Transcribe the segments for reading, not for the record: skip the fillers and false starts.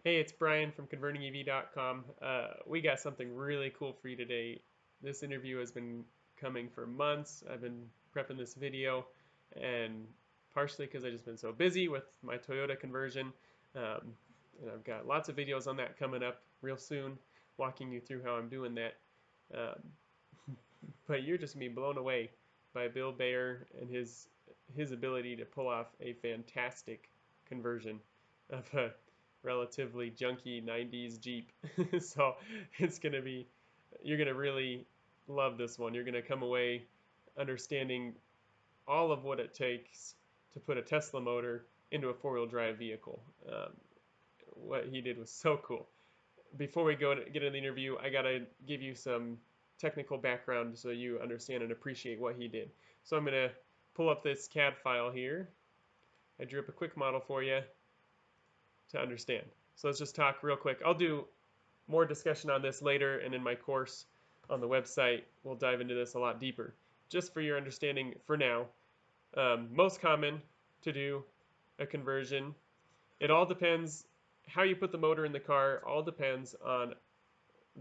Hey, it's Brian from ConvertingEV.com. We got something really cool for you today. This interview has been coming for months. I've been prepping this video, and partially because I've just been so busy with my Toyota conversion. And I've got lots of videos on that coming up real soon, walking you through how I'm doing that. Um, but you're just going to be blown away by Bill Bayer and his ability to pull off a fantastic conversion of a relatively junky 90s Jeep. So it's going to be, you're going to really love this one. You're going to come away understanding all of what it takes to put a Tesla motor into a four-wheel drive vehicle. What he did was so cool. Before we go to get into the interview, I got to give you some technical background so you understand and appreciate what he did. So I'm going to pull up this CAD file here. I drew up a quick model for you to understand. So let's just talk real quick. I'll do more discussion on this later, and in my course on the website, we'll dive into this a lot deeper. Just for your understanding for now, most common to do a conversion. It all depends how you put the motor in the car. All depends on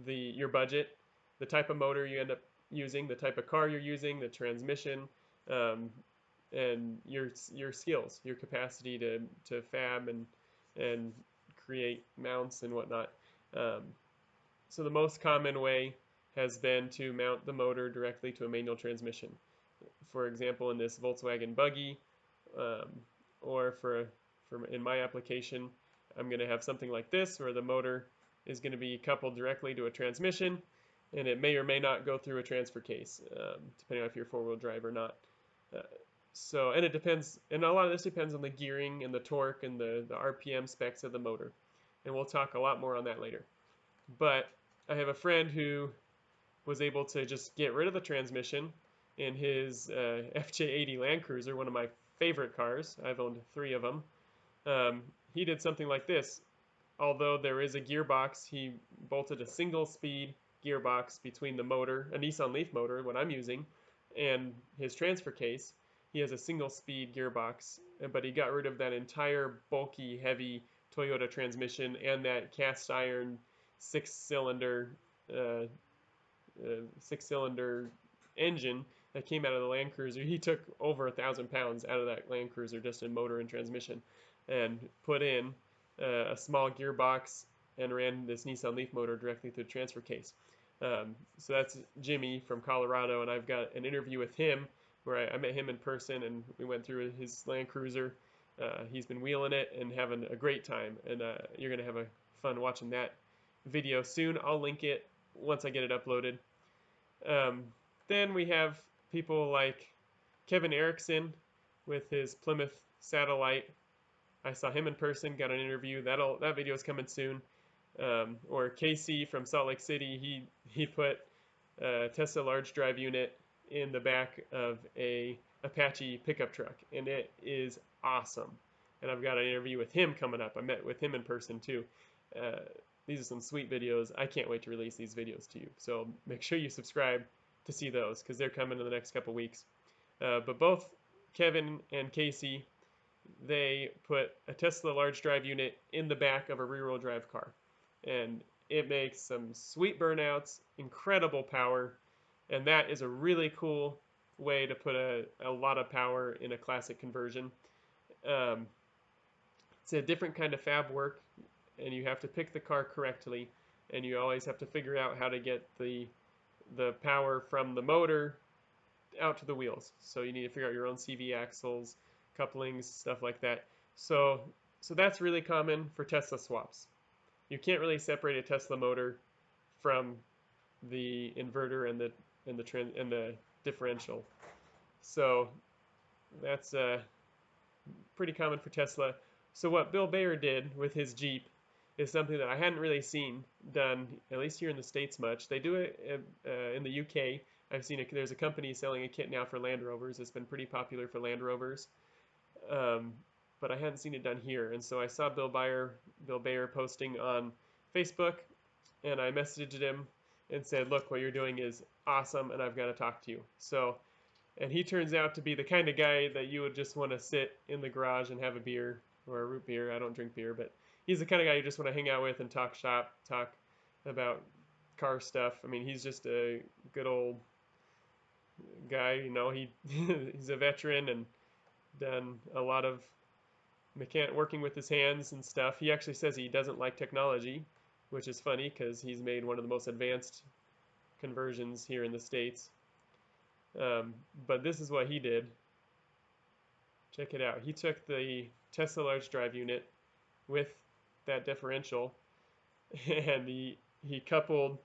your budget, the type of motor you end up using, the type of car you're using, the transmission, and your skills, your capacity to fab and create mounts and whatnot. So the most common way has been to mount the motor directly to a manual transmission. For example, in this Volkswagen Buggy, or in my application, I'm going to have something like this where the motor is going to be coupled directly to a transmission, and it may or may not go through a transfer case, depending on if you're four-wheel drive or not. And it depends, and a lot of this depends on the gearing and the torque and the RPM specs of the motor. And we'll talk a lot more on that later. But I have a friend who was able to just get rid of the transmission in his FJ80 Land Cruiser, one of my favorite cars. I've owned 3 of them. He did something like this. Although there is a gearbox, he bolted a single speed gearbox between the motor, a Nissan Leaf motor, what I'm using, and his transfer case. He has a single speed gearbox, but he got rid of that entire bulky, heavy Toyota transmission and that cast iron six-cylinder engine that came out of the Land Cruiser. He took over 1,000 pounds out of that Land Cruiser just in motor and transmission, and put in a small gearbox and ran this Nissan Leaf motor directly through the transfer case. So that's Jimmy from Colorado, and I've got an interview with him where I met him in person, and we went through his Land Cruiser. He's been wheeling it and having a great time, and you're going to have fun watching that video soon. I'll link it once I get it uploaded. Then we have people like Kevin Erickson with his Plymouth Satellite. I saw him in person, got an interview. That video is coming soon. Or Casey from Salt Lake City, he put a Tesla large drive unit in the back of a Apache pickup truck, and it is awesome. And I've got an interview with him coming up. I met with him in person too. These are some sweet videos. I can't wait to release these videos to you. So make sure you subscribe to see those, because they're coming in the next couple weeks. But both Kevin and Casey, they put a Tesla large drive unit in the back of a rear-wheel drive car. And it makes some sweet burnouts, incredible power, and that is a really cool way to put a lot of power in a classic conversion. It's a different kind of fab work, and you have to pick the car correctly, and you always have to figure out how to get the power from the motor out to the wheels. So you need to figure out your own CV axles, couplings, stuff like that. So that's really common for Tesla swaps. You can't really separate a Tesla motor from the inverter and the differential. So that's pretty common for Tesla. So what Bill Bayer did with his Jeep is something that I hadn't really seen done, at least here in the States, much. They do it in the UK. I've seen it. There's a company selling a kit now for Land Rovers. It's been pretty popular for Land Rovers. But I hadn't seen it done here. And so I saw Bill Bayer posting on Facebook, and I messaged him and said, look, what you're doing is awesome, and I've got to talk to you. And he turns out to be the kind of guy that you would just want to sit in the garage and have a beer, or a root beer. I don't drink beer, but he's the kind of guy you just want to hang out with and talk shop, talk about car stuff. I mean, he's just a good old guy. You know, he's a veteran and done a lot of working with his hands and stuff. He actually says he doesn't like technology, which is funny because he's made one of the most advanced conversions here in the States. But this is what he did. Check it out. He took the Tesla large drive unit with that differential and he coupled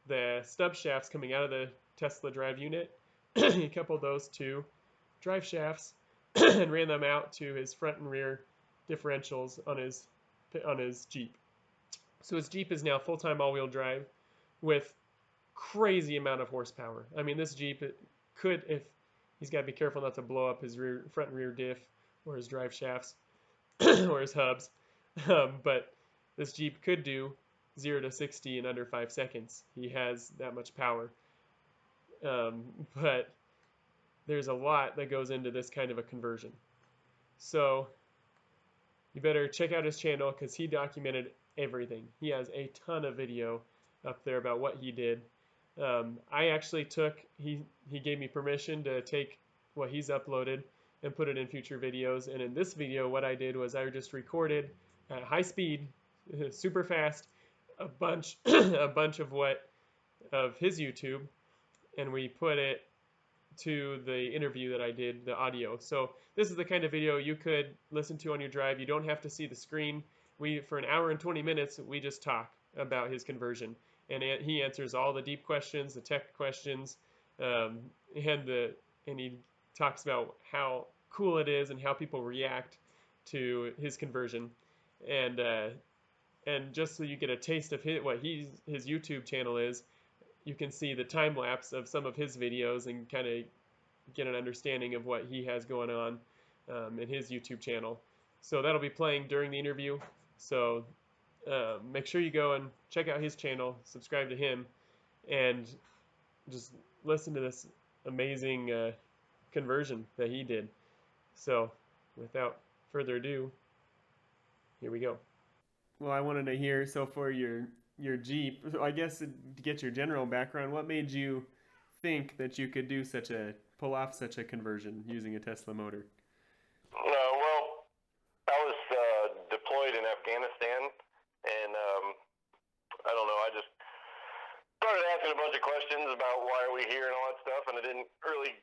the stub shafts coming out of the Tesla drive unit. He coupled those to drive shafts and ran them out to his front and rear differentials on his Jeep. So his Jeep is now full-time all-wheel drive with crazy amount of horsepower. I mean, this Jeep could, if he's got to be careful not to blow up his front and rear diff or his drive shafts or his hubs, but this Jeep could do 0 to 60 in under 5 seconds. He has that much power. But there's a lot that goes into this kind of a conversion. So you better check out his channel because he documented everything. He has a ton of video up there about what he did. I actually he gave me permission to take what he's uploaded and put it in future videos. And in this video, what I did was I just recorded at high speed, super fast, a bunch of his YouTube, and we put it to the interview that I did, the audio. So this is the kind of video you could listen to on your drive. You don't have to see the screen. For an hour and 20 minutes, we just talk about his conversion. And he answers all the deep questions, the tech questions, and he talks about how cool it is and how people react to his conversion. And just so you get a taste of what his YouTube channel is, you can see the time lapse of some of his videos and kind of get an understanding of what he has going on in his YouTube channel. So that'll be playing during the interview. So make sure you go and check out his channel, subscribe to him, and just listen to this amazing conversion that he did. So without further ado, here we go. Well, I wanted to hear, so for your Jeep, so I guess to get your general background, what made you think that you could pull off such a conversion using a Tesla motor? Well, I was deployed in Afghanistan, and I don't know, I just started asking a bunch of questions about why are we here and all that stuff, and I didn't really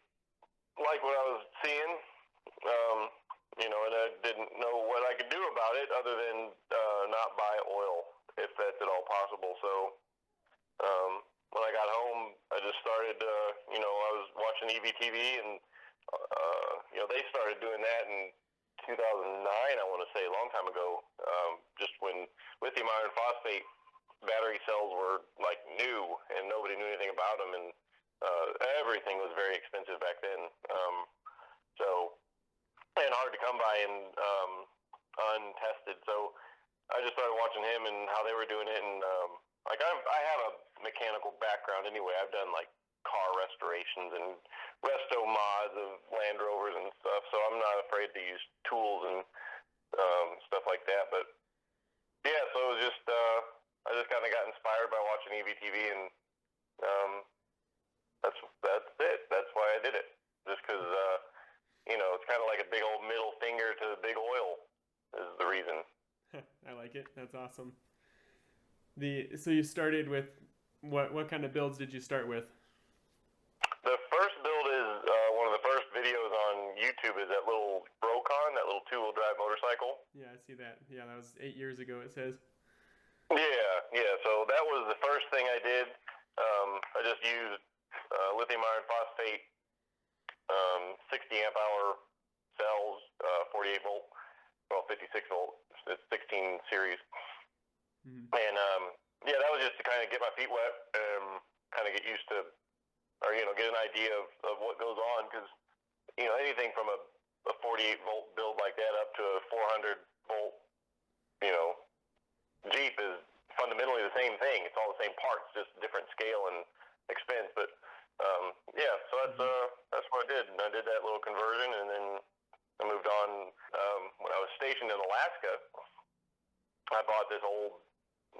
like what I was seeing, and I didn't know what I could do about it other than not buy oil, if that's at all possible. So when I got home, I just started, I was watching EVTV, and, they started doing that in 2009, I want to say, a long time ago, just when lithium iron phosphate battery cells were like new and nobody knew anything about them, and everything was very expensive back then. And hard to come by and untested. So I just started watching him and how they were doing it, and I have a mechanical background anyway. I've done like car restorations and resto mods of Land Rovers and stuff, so I'm not afraid to use tools and stuff like that. But yeah, so it was just I just kind of got inspired by watching EVTV, and that's it. That's why I did it. Just because it's kind of like a big old middle finger to the big oil is the reason. I like it. That's awesome. So you started with what kind of builds did you start with? The first build is one of the first videos on YouTube is that little Brocon, that little two-wheel drive motorcycle. Yeah, I see that. Yeah, that was 8 years ago, it says. Yeah. So that was the first thing I did. I just used lithium iron phosphate 60 amp hour cells, 48 volt, 56 volt, it's 16 series. Mm-hmm. And that was just to kind of get my feet wet, kind of get used to, or get an idea of what goes on, because anything from a 48 volt build like that up to a 400 volt Jeep is fundamentally the same thing. It's all the same parts, just different scale and expense. But so that's what I did. And I did that little conversion, and then I moved on. When I was stationed in Alaska, I bought this old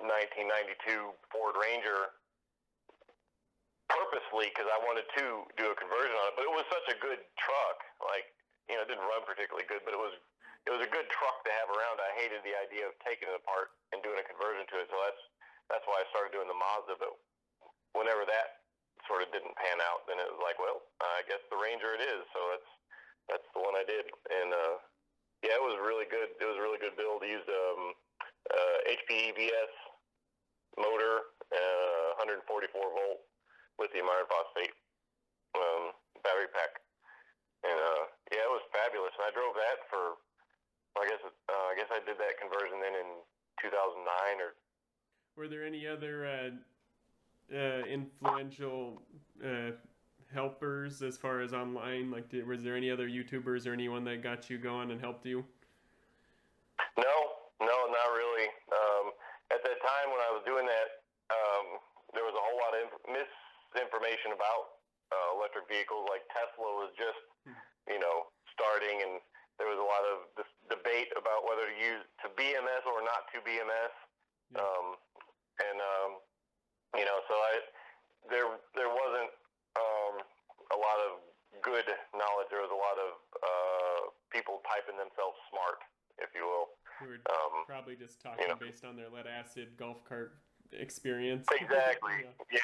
1992 Ford Ranger purposely because I wanted to do a conversion on it. But it was such a good truck. Like, you know, it didn't run particularly good, but it was a good truck to have around. I hated the idea of taking it apart and doing a conversion to it. So that's why I started doing the Mazda. But whenever that sort of didn't pan out, then it was like, well, I guess the Ranger it is. So that's the one I did. And yeah, it was really good. It was a really good build. It used HP EVS motor, 144 volt lithium iron phosphate battery pack, and yeah, it was fabulous. And I drove that for, I guess I did that conversion then in 2009 or. Were there any other influential helpers as far as online? Like, was there any other YouTubers or anyone that got you going and helped you? No, not really. At that time when I was doing that, there was a whole lot of misinformation about electric vehicles. Like Tesla was just, starting, and there was a lot of this debate about whether to use to BMS or not to BMS. Yeah. So there wasn't a lot of good knowledge. There was a lot of people typing themselves smart, if you will. Who were probably just talking based on their lead acid golf cart experience. Exactly. Yeah.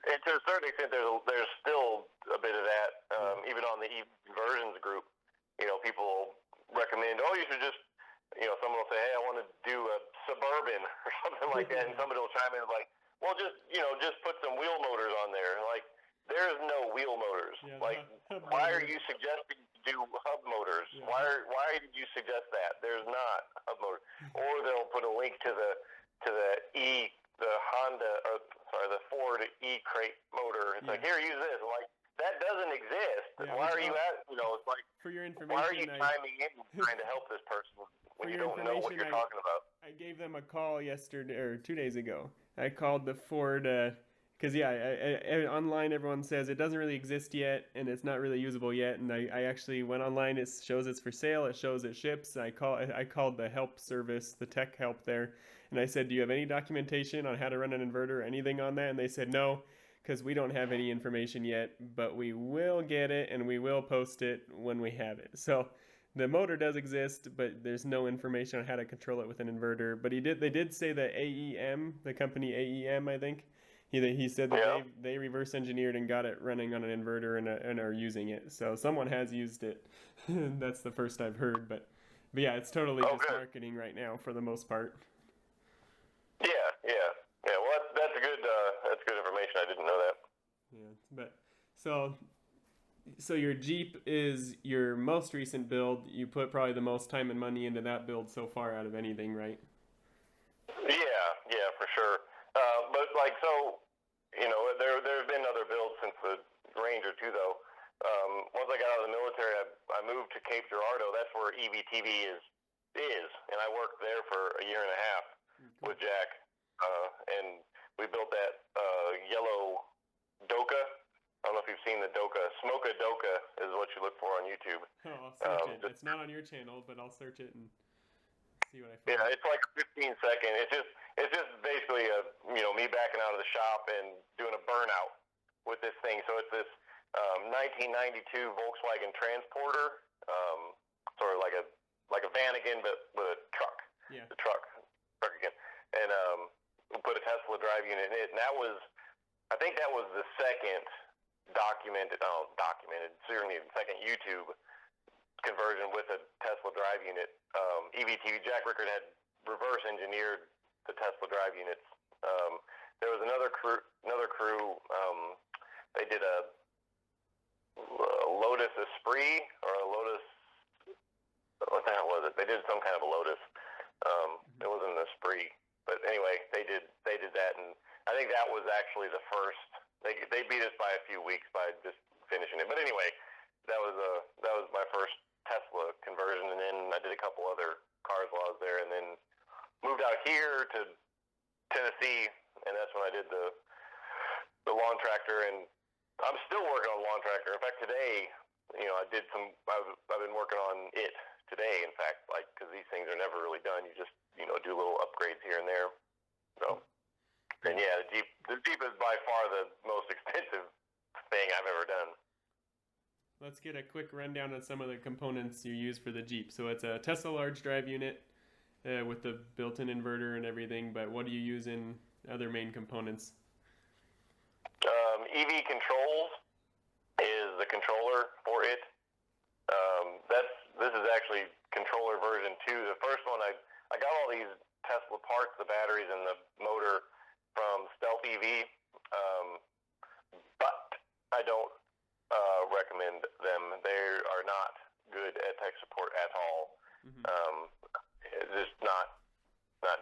And to a certain extent, there's still a bit of that. Even on the EV conversions group, people recommend, you should just, someone will say, hey, I want to do a Suburban or something like that, and somebody will chime in like, well, just put some wheel motors on there. And like, there's no wheel motors. Yeah, like, why are you suggesting to do hub motors? Yeah. Why did you suggest that? There's not hub motors. Or they'll put a link to the Ford E-Crate motor. It's like, here, use this. I'm like, that doesn't exist. Yeah, why are you it's like, for your information, why are you chiming in trying to help this person when you don't know what you're talking about? I gave them a call yesterday, or 2 days ago. I called the Ford, because online everyone says it doesn't really exist yet, and it's not really usable yet, and I actually went online, it shows it's for sale, it shows it ships. I called the help service, the tech help there, and I said, do you have any documentation on how to run an inverter or anything on that? And they said, no, because we don't have any information yet, but we will get it, and we will post it when we have it. So the motor does exist, but there's no information on how to control it with an inverter. But they did say that AEM, the company AEM, I think, he said that they reverse engineered and got it running on an inverter and are using it. So someone has used it. That's the first I've heard. But yeah, it's totally just marketing right now for the most part. Yeah. Well, that's good information. I didn't know that. Yeah, but so your Jeep is your most recent build. You put probably the most time and money into that build so far out of anything, right? Yeah, for sure. But there have been other builds since the Ranger too, though. Once I got out of the military, I moved to Cape Girardeau. That's where EVTV is, and I worked there for a year and a half with Jack, and we built that yellow Doka. I don't know if you've seen the Doka. Smoka Doka is what you look for on YouTube. Oh, I'll search it. It's not on your channel, but I'll search it and see what I find. Yeah, it's like 15 second. It's just basically me backing out of the shop and doing a burnout with this thing. So it's this 1992 Volkswagen Transporter, sort of like a van again, but with a truck. Yeah. The truck again, and we put a Tesla drive unit in it, and I think that was the second certainly the second YouTube conversion with a Tesla drive unit. EVTV, Jack Rickard had reverse engineered the Tesla drive units. There was another crew. They did a Lotus Esprit or a Lotus. What the hell was it? They did some kind of a Lotus. It wasn't an Esprit, but anyway, they did that, and I think that was actually the first. They beat us by a few weeks by just finishing it. But anyway, that was my first Tesla conversion, and then I did a couple other cars while I was there, and then moved out here to Tennessee, and that's when I did the lawn tractor, and I'm still working on the lawn tractor. In fact, today, I've been working on it today. In fact, like, because these things are never really done. You just, do little upgrades here and there. So, and yeah, the Jeep is by far the most expensive thing I've ever done. Let's get a quick rundown on some of the components you use for the Jeep. So it's a Tesla large drive unit with the built-in inverter and everything, but what do you use in other main components? EV controls is the controller for it. This is actually controller version 2. The first one, I got all these Tesla parts, the batteries and the motor from Stealth EV, but I don't recommend them. They are not good at tech support at all. It's just not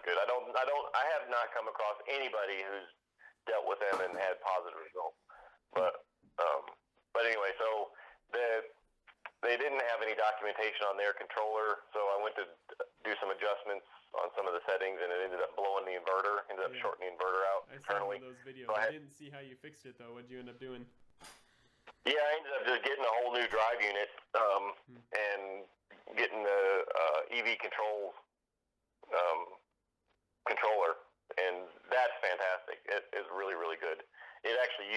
good. I have not come across anybody who's dealt with them and had positive results. But anyway, so they didn't have any documentation on their controller, so I went to do some adjustments on some of the settings, and it ended up blowing the inverter, ended up shortening the inverter out internally. I saw those videos. I didn't see how you fixed it, though. What did you end up doing? Yeah, I ended up just getting a whole new drive unit and getting the EV controls controller, and that's fantastic. It is really, really good. It actually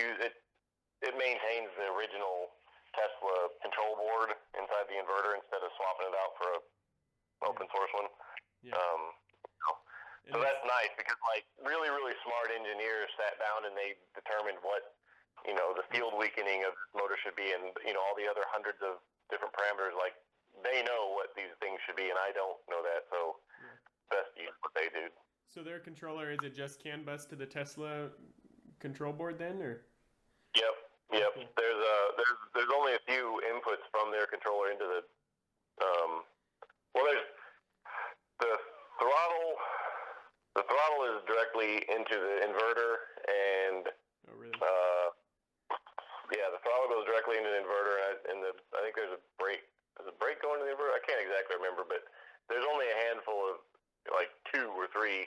it maintains the original Tesla control board inside the inverter instead of swapping it out for a open source one. Yeah. So that's nice because like really, really smart engineers sat down and they determined what the field weakening of this motor should be, and all the other hundreds of different parameters. Like they know what these things should be, and I don't know that. So best to use what they do. So their controller, is it just CAN bus to the Tesla control board then, or? Yep. Okay. There's only a few inputs from their controller into the there's the throttle. The throttle is directly into the inverter, and oh really? The throttle goes directly into the inverter, and I think there's a brake. Is a brake going to the inverter? I can't exactly remember, but there's only a handful of like 2 or 3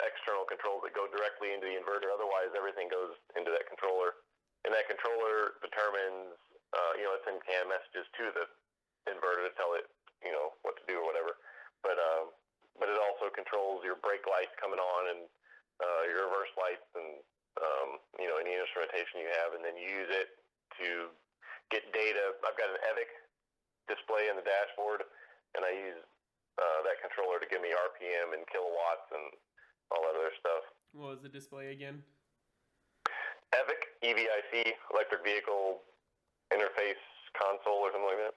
external controls that go directly into the inverter. Otherwise, everything goes into that controller, and that controller determines, it's in CAN messages to the inverter to tell it, what to do or whatever. But it also controls your brake lights coming on and your reverse lights and any instrumentation you have, and then you use it to get data. I've got an EVIC display in the dashboard, and I use that controller to give me RPM and kilowatts and all that other stuff. What was the display again? EVIC, EVIC, Electric Vehicle Interface Console or something like that.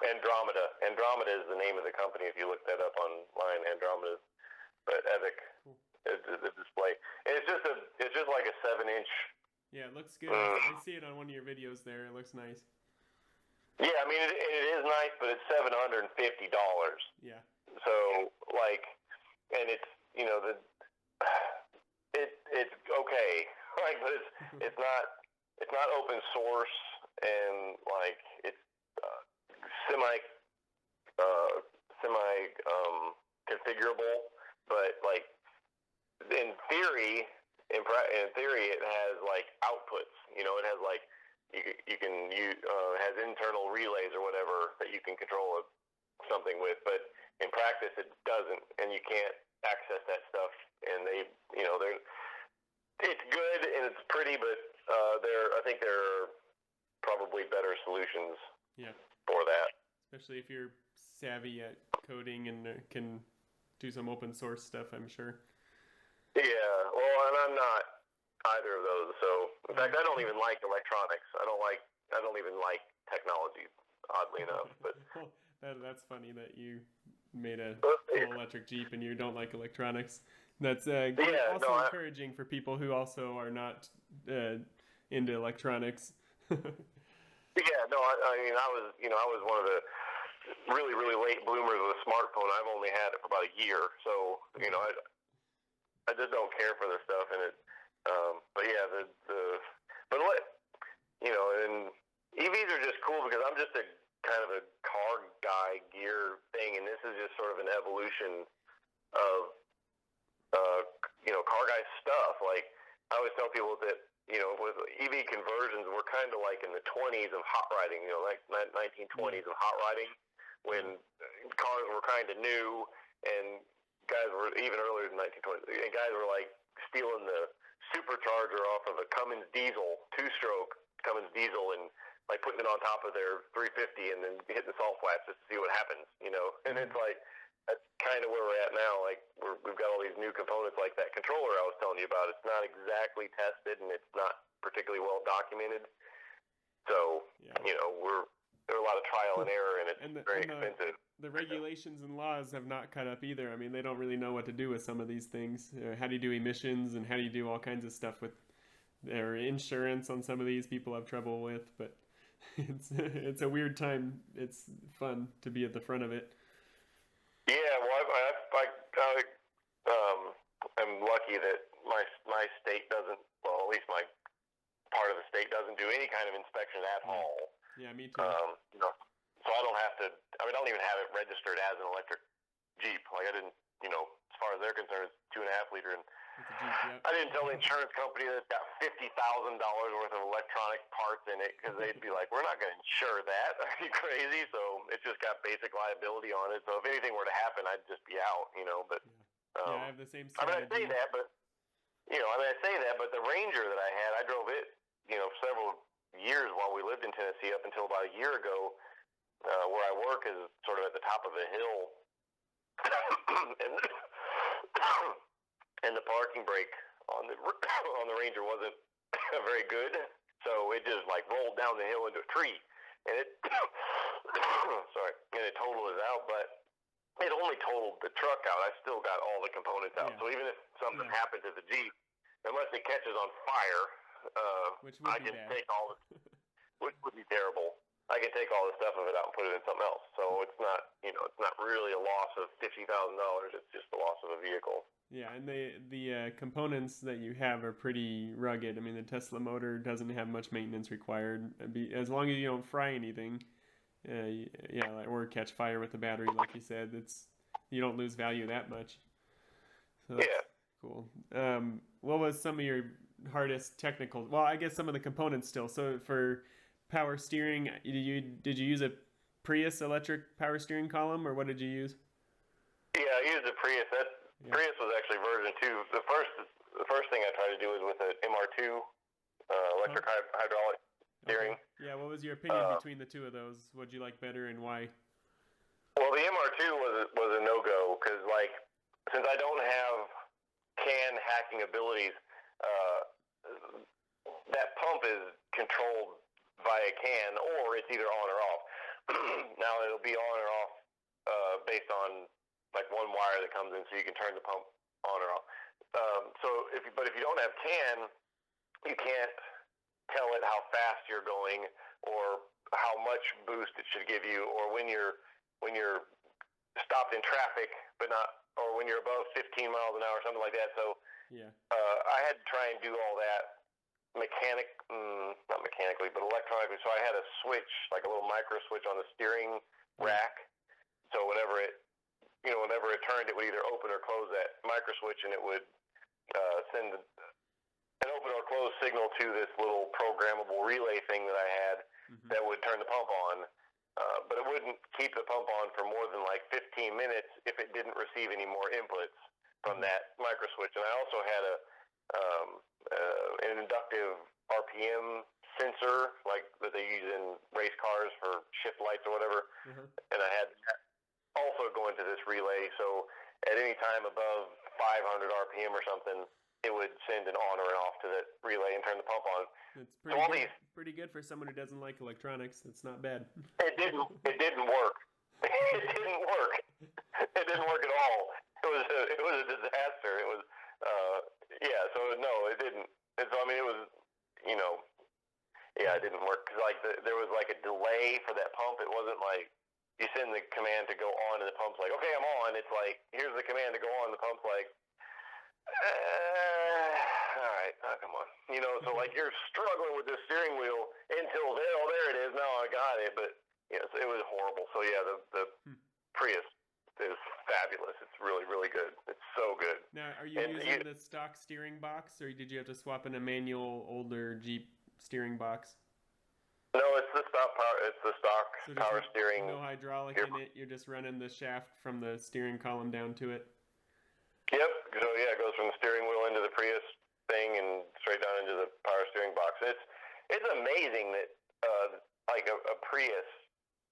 Andromeda is the name of the company if you look that up online, Andromeda. But EVIC is the display. And it's just like a 7-inch. Yeah, it looks good. I see it on one of your videos there. It looks nice. Yeah, I mean, it is nice, but it's $750. Yeah. So, and it's, it's okay. But it's not open source, and, it's semi configurable, but, in theory, it has, outputs. It has, you can use has internal relays or whatever that you can control something with, but in practice it doesn't, and you can't access that stuff. And it's good and it's pretty, but I think there are probably better solutions for that. Especially if you're savvy at coding and can do some open source stuff, I'm sure. Yeah, well, and I'm not either of those. So, in fact, I don't even like electronics. I don't even like technology, oddly enough. But that's funny that you made a full electric Jeep and you don't like electronics. That's encouraging for people who also are not into electronics. Yeah, no, I mean, I was one of the really, really late bloomers with a smartphone. I've only had it for about a year, so I just don't care for this stuff, and it. But yeah, and EVs are just cool because I'm just a kind of a car guy gear thing, and this is just sort of an evolution of car guy stuff. Like I always tell people that with EV EV conversions were kind of like in the 20s of hot rodding, like 1920s of hot rodding, when cars were kind of new, and guys were even earlier than 1920s. And guys were like stealing the supercharger off of a Cummins diesel, two-stroke Cummins diesel, and like putting it on top of their 350 and then hitting the salt flats just to see what happens, And it's like, that's kind of where we're at now. Like we've got all these new components, like that controller I was telling you about. It's not exactly tested and it's not particularly well documented. So there are a lot of trial and error, and it's very expensive. The regulations and laws have not caught up either. I mean, they don't really know what to do with some of these things. How do you do emissions, and how do you do all kinds of stuff with their insurance on some of these people have trouble with, but it's a weird time. It's fun to be at the front of it. Yeah, well, I'm lucky that my state doesn't. Well, at least my part of the state doesn't do any kind of inspection at all. Yeah, me too. So I don't have to. I mean, I don't even have it registered as an electric Jeep. Like I didn't. As far as they're concerned, it's 2.5 liter. And I didn't tell the insurance company that it's got $50,000 worth of electronic parts in it, because they'd be like, "We're not going to insure that. Are you crazy?" So it's just got basic liability on it. So if anything were to happen, I'd just be out. But I have the same strategy. I say that, but the Ranger that I had, I drove it, several years while we lived in Tennessee up until about a year ago. Where I work is sort of at the top of a hill, and the parking brake on the Ranger wasn't very good, so it just like rolled down the hill into a tree, and it and it totaled it out, but it only totaled the truck out. I still got all the components out, so even if something happened to the Jeep, unless it catches on fire, I can take all the, which would be terrible. I can take all the stuff of it out and put it in something else. So it's not, it's not really a loss of $50,000. It's just the loss of a vehicle. Yeah, and the components that you have are pretty rugged. I mean, the Tesla motor doesn't have much maintenance required. As long as you don't fry anything, or catch fire with the battery, like you said, you don't lose value that much. So that's cool. What was some of your hardest technical? Well, I guess some of the components still. So for power steering, did you use a Prius electric power steering column, or what did you use? Yeah, I used a Prius. Prius was actually version 2. The first thing I tried to do was with an MR2 electric hydraulic steering. Okay. Yeah, what was your opinion between the two of those? What did you like better, and why? Well, the MR2 was a no-go, because since I don't have CAN hacking abilities, that pump is controlled via CAN, or it's either on or off. Now it'll be on or off based on like one wire that comes in, so you can turn the pump on or off. If you don't have CAN, you can't tell it how fast you're going, or how much boost it should give you, or when you're stopped in traffic, or when you're above 15 miles an hour, something like that. So I had to try and do all that not mechanically, but electronically. So I had a switch, like a little micro switch on the steering rack. So whenever it turned, it would either open or close that micro switch, and it would send an open or close signal to this little programmable relay thing that I had that would turn the pump on. But it wouldn't keep the pump on for more than like 15 minutes if it didn't receive any more inputs from that micro switch. And I also had an inductive RPM sensor, like that they use in race cars for shift lights or whatever. And I had that also going to this relay. So at any time above 500 RPM or something, it would send an on or an off to that relay and turn the pump on. It's pretty good for someone who doesn't like electronics. It's not bad. It didn't work. It didn't work. It didn't work at all. It was a disaster. It was so no, it didn't. And so I mean, it was it didn't work, because there was like a delay for that pump. It wasn't like you send the command to go on and the pump's like, okay, I'm on. It's like, here's the command to go on. The pump's like, all right, come on. So like you're struggling with the steering wheel until there it is. Now I got it. But so it was horrible. So yeah, the Prius is fabulous. It's really, really good. It's so good. Now, are you using the stock steering box, or did you have to swap in a manual older Jeep steering box? No, it's the stock power. It's the stock So power just steering. no hydraulic Gear. in it. You're just running the shaft from the steering column down to it. Yep. So yeah, it goes from the steering wheel into the Prius thing and straight down into the power steering box. It's amazing that like a Prius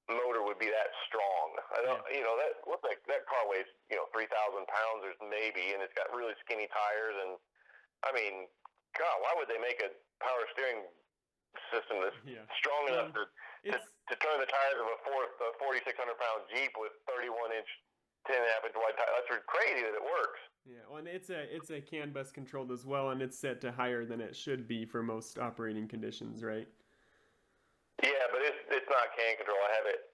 motor would be that strong. I don't, Yeah. that car weighs 3,000 pounds or maybe, and it's got really skinny tires. And I mean, God, why would they make a power steering system that's strong enough to turn the tires of a 4,600 pound Jeep with 31-inch, 10.5-inch wide tires? That's crazy that it works. Yeah, well, and it's a CAN bus controlled as well, and it's set to higher than it should be for most operating conditions, right? Yeah, but it's not CAN control. I have it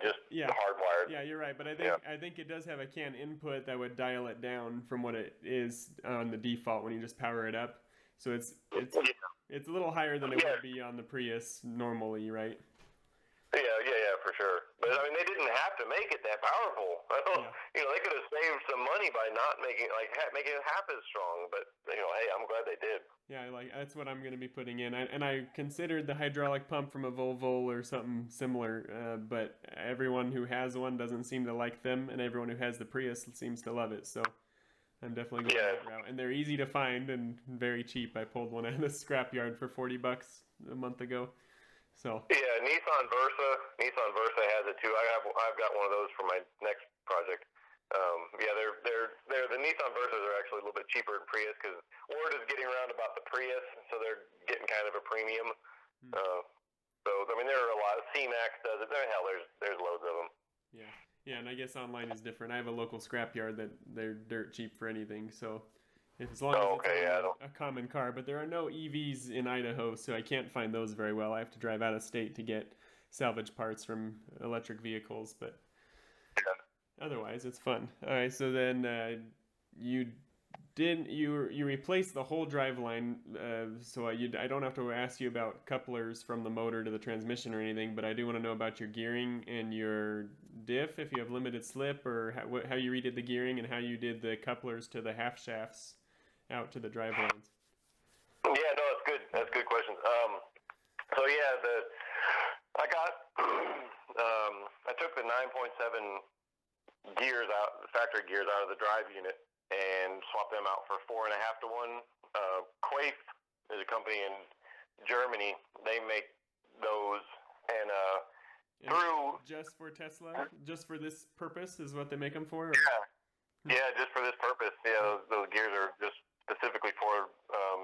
just hardwired. Yeah, you're right, but I think it does have a CAN input that would dial it down from what it is on the default when you just power it up. So it's a little higher than it would be on the Prius normally, right? Yeah, for sure. But I mean, they didn't have to make it that powerful. They could have saved some money by not making it half as strong. But hey, I'm glad they did. Yeah, that's what I'm going to be putting in. I considered the hydraulic pump from a Volvo or something similar, but everyone who has one doesn't seem to like them, and everyone who has the Prius seems to love it. So I'm definitely going that route. And they're easy to find and very cheap. I pulled one out of the scrapyard for $40 a month ago. So yeah, Nissan Versa has it too. I've got one of those for my next project. They're the Nissan Versas are actually a little bit cheaper than Prius because word is getting around about the Prius, so they're getting kind of a premium. So I mean, there are a lot. C-Max does it. There's loads of them. Yeah, and I guess online is different. I have a local scrapyard that they're dirt cheap for anything. So as long as it's a common car, but there are no EVs in Idaho, so I can't find those very well. I have to drive out of state to get salvage parts from electric vehicles, but otherwise it's fun. All right, so then you replaced the whole driveline, so I don't have to ask you about couplers from the motor to the transmission or anything, but I do want to know about your gearing and your diff, if you have limited slip, or how you redid the gearing and how you did the couplers to the half shafts out to the drive lines. Yeah, no, that's good. That's good questions. I took the 9.7 gears out, the factory gears out of the drive unit, and swapped them out for 4.5 to 1. Quaife is a company in Germany. They make those, and just for Tesla, just for this purpose is what they make them for. Yeah, just for this purpose. Yeah, those gears are just specifically for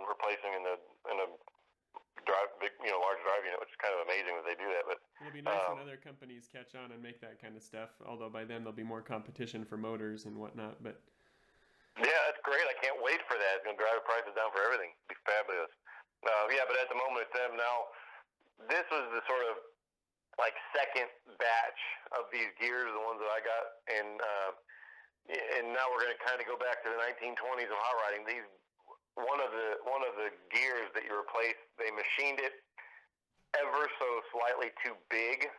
replacing in a large drive unit, which is kind of amazing that they do that. But it'll be nice when other companies catch on and make that kind of stuff. Although by then there'll be more competition for motors and whatnot. But yeah, that's great. I can't wait for that. It's going to drive the prices down for everything. It'll be fabulous. But at the moment it's them now. This was the sort of like second batch of these gears, the ones that I got, and now we're going to kind of go back to the 1920s of hot rodding. One of the gears that you replaced, they machined it ever so slightly too big,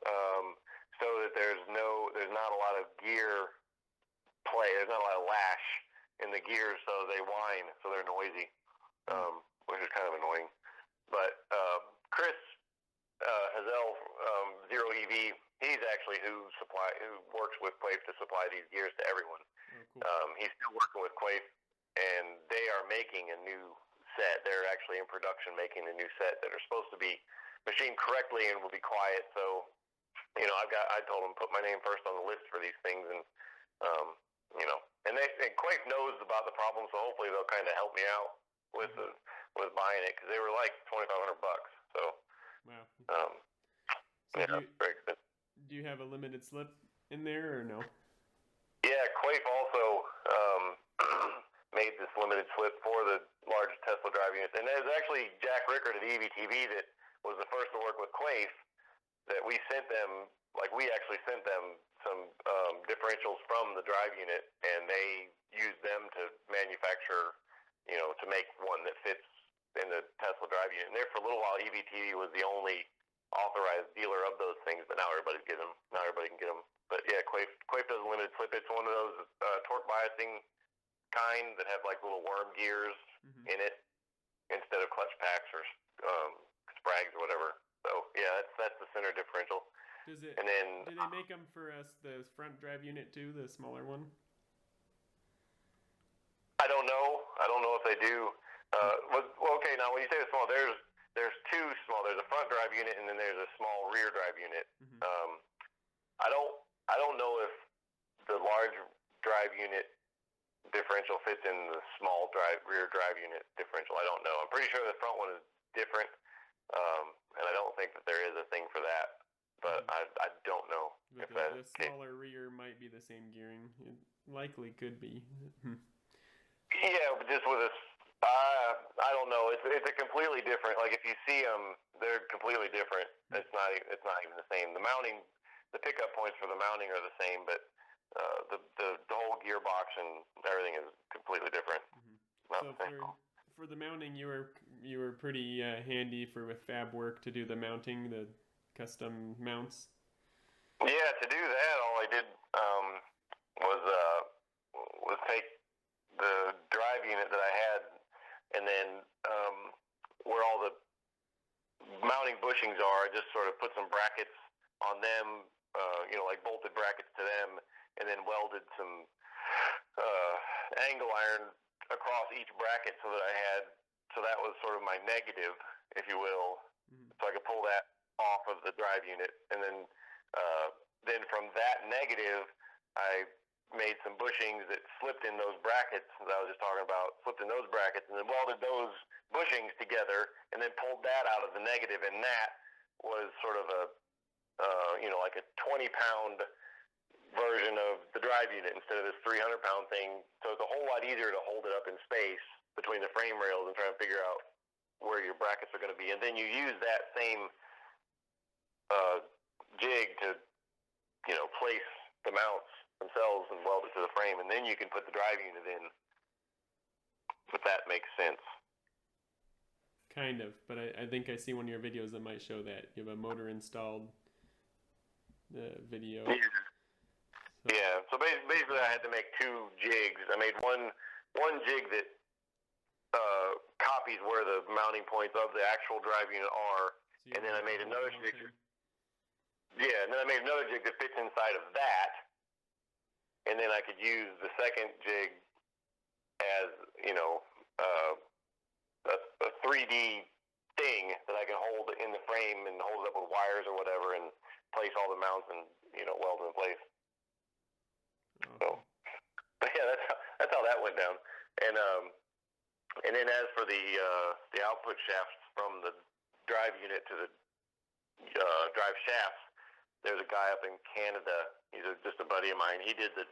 so that there's not a lot of gear play. There's not a lot of lash in the gears, so they whine, so they're noisy, which is kind of annoying. But Chris Hazel, Zero EV, he's actually who works with Quaife to supply these gears to everyone. Oh, cool. He's still working with Quaife, and they are making a new set. They're actually in production making a new set that are supposed to be machined correctly and will be quiet. So, I told him put my name first on the list for these things, and and Quaife knows about the problem, so hopefully they'll kind of help me out with buying it because they were like $2,500. So. Wow. Very good. Do you have a limited slip in there or no? Yeah, Quaife also made this limited slip for the large Tesla drive units. And there's actually Jack Rickard at EVTV that was the first to work with Quaife that we actually sent them some differentials from the drive unit, and they used them to manufacture, to make one that fits in the Tesla drive unit. And there for a little while, EVTV was the only authorized dealer of those things, but now everybody can get them. But yeah, Quaife does a limited slip. It's one of those torque biasing kind that have like little worm gears in it instead of clutch packs or sprags or whatever. So yeah, that's the center differential. Does it? And then Do they make them for us the front drive unit too, the smaller one? I don't know. I don't know if they do. Well, okay. Now, when you say small, there's two small. There's a front drive unit, and then there's a small rear drive unit. Mm-hmm. I don't know if the large drive unit differential fits in the small rear drive unit differential. I don't know. I'm pretty sure the front one is different, and I don't think that there is a thing for that. But I don't know but if the smaller rear might be the same gearing. It likely could be. Yeah, but just with a, I don't know. It's a completely different. Like if you see them, they're completely different. It's not even the same. The mounting, the pickup points for the mounting are the same, but the whole gearbox and everything is completely different. So for the mounting, you were pretty handy with fab work to do the mounting, the custom mounts. Yeah, to do that, all I did was take the drive unit that I had, and then where all the mounting bushings are, I just sort of put some brackets on them, like bolted brackets to them, and then welded some angle iron across each bracket so that was sort of my negative, if you will, so I could pull that off of the drive unit, and then from that negative, I made some bushings that slipped in those brackets that I was just talking about, slipped in those brackets, and then welded those bushings together, and then pulled that out of the negative, and that was sort of a, like a 20-pound version of the drive unit instead of this 300-pound thing. So it's a whole lot easier to hold it up in space between the frame rails and try to figure out where your brackets are going to be, and then you use that same jig to, place the mounts themselves and weld it to the frame, and then you can put the drive unit in, if that makes sense. Kind of, but I think I see one of your videos that might show that. You have a motor installed video. Yeah, so basically I had to make two jigs. I made one jig that copies where the mounting points of the actual drive unit are, and then I made another jig. Yeah, and then I made another jig that fits inside of that, and then I could use the second jig as, a 3D thing that I can hold in the frame and hold it up with wires or whatever and place all the mounts and, weld them in place. So, but yeah, that's how that went down. And then as for the output shafts from the drive unit to the drive shafts, there's a guy up in Canada. He's just a buddy of mine. He did the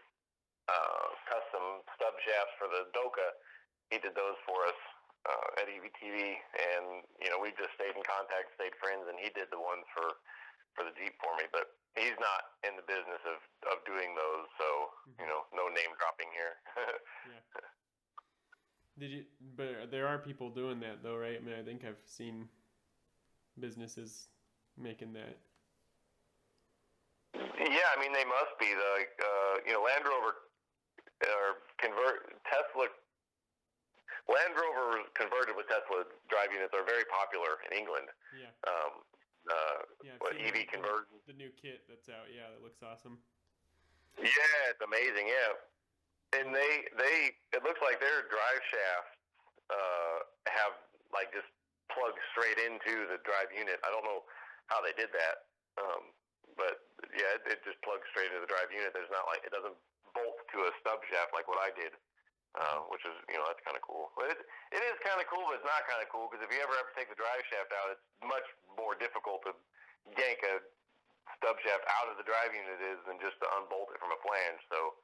custom stub shafts for the Doka. He did those for us at EVTV, and we just stayed in contact, stayed friends, and he did the ones for the Jeep for me. But he's not in the business of doing those, so no name dropping here. Yeah. But there are people doing that though, right? I mean, I think I've seen businesses making that. Yeah, I mean they must be. Land Rover Tesla. Land Rover converted with Tesla drive units are very popular in England. Yeah. EV conversion. The new kit that's out. Yeah, that looks awesome. Yeah, it's amazing. Yeah, and it looks like their drive shafts have like just plugged straight into the drive unit. I don't know how they did that. But yeah, it just plugs straight into the drive unit. There's not it doesn't bolt to a stub shaft like what I did, which is, that's kind of cool. But it is kind of cool, but it's not kind of cool because if you ever have to take the drive shaft out, it's much more difficult to yank a stub shaft out of the drive unit than just to unbolt it from a flange. So,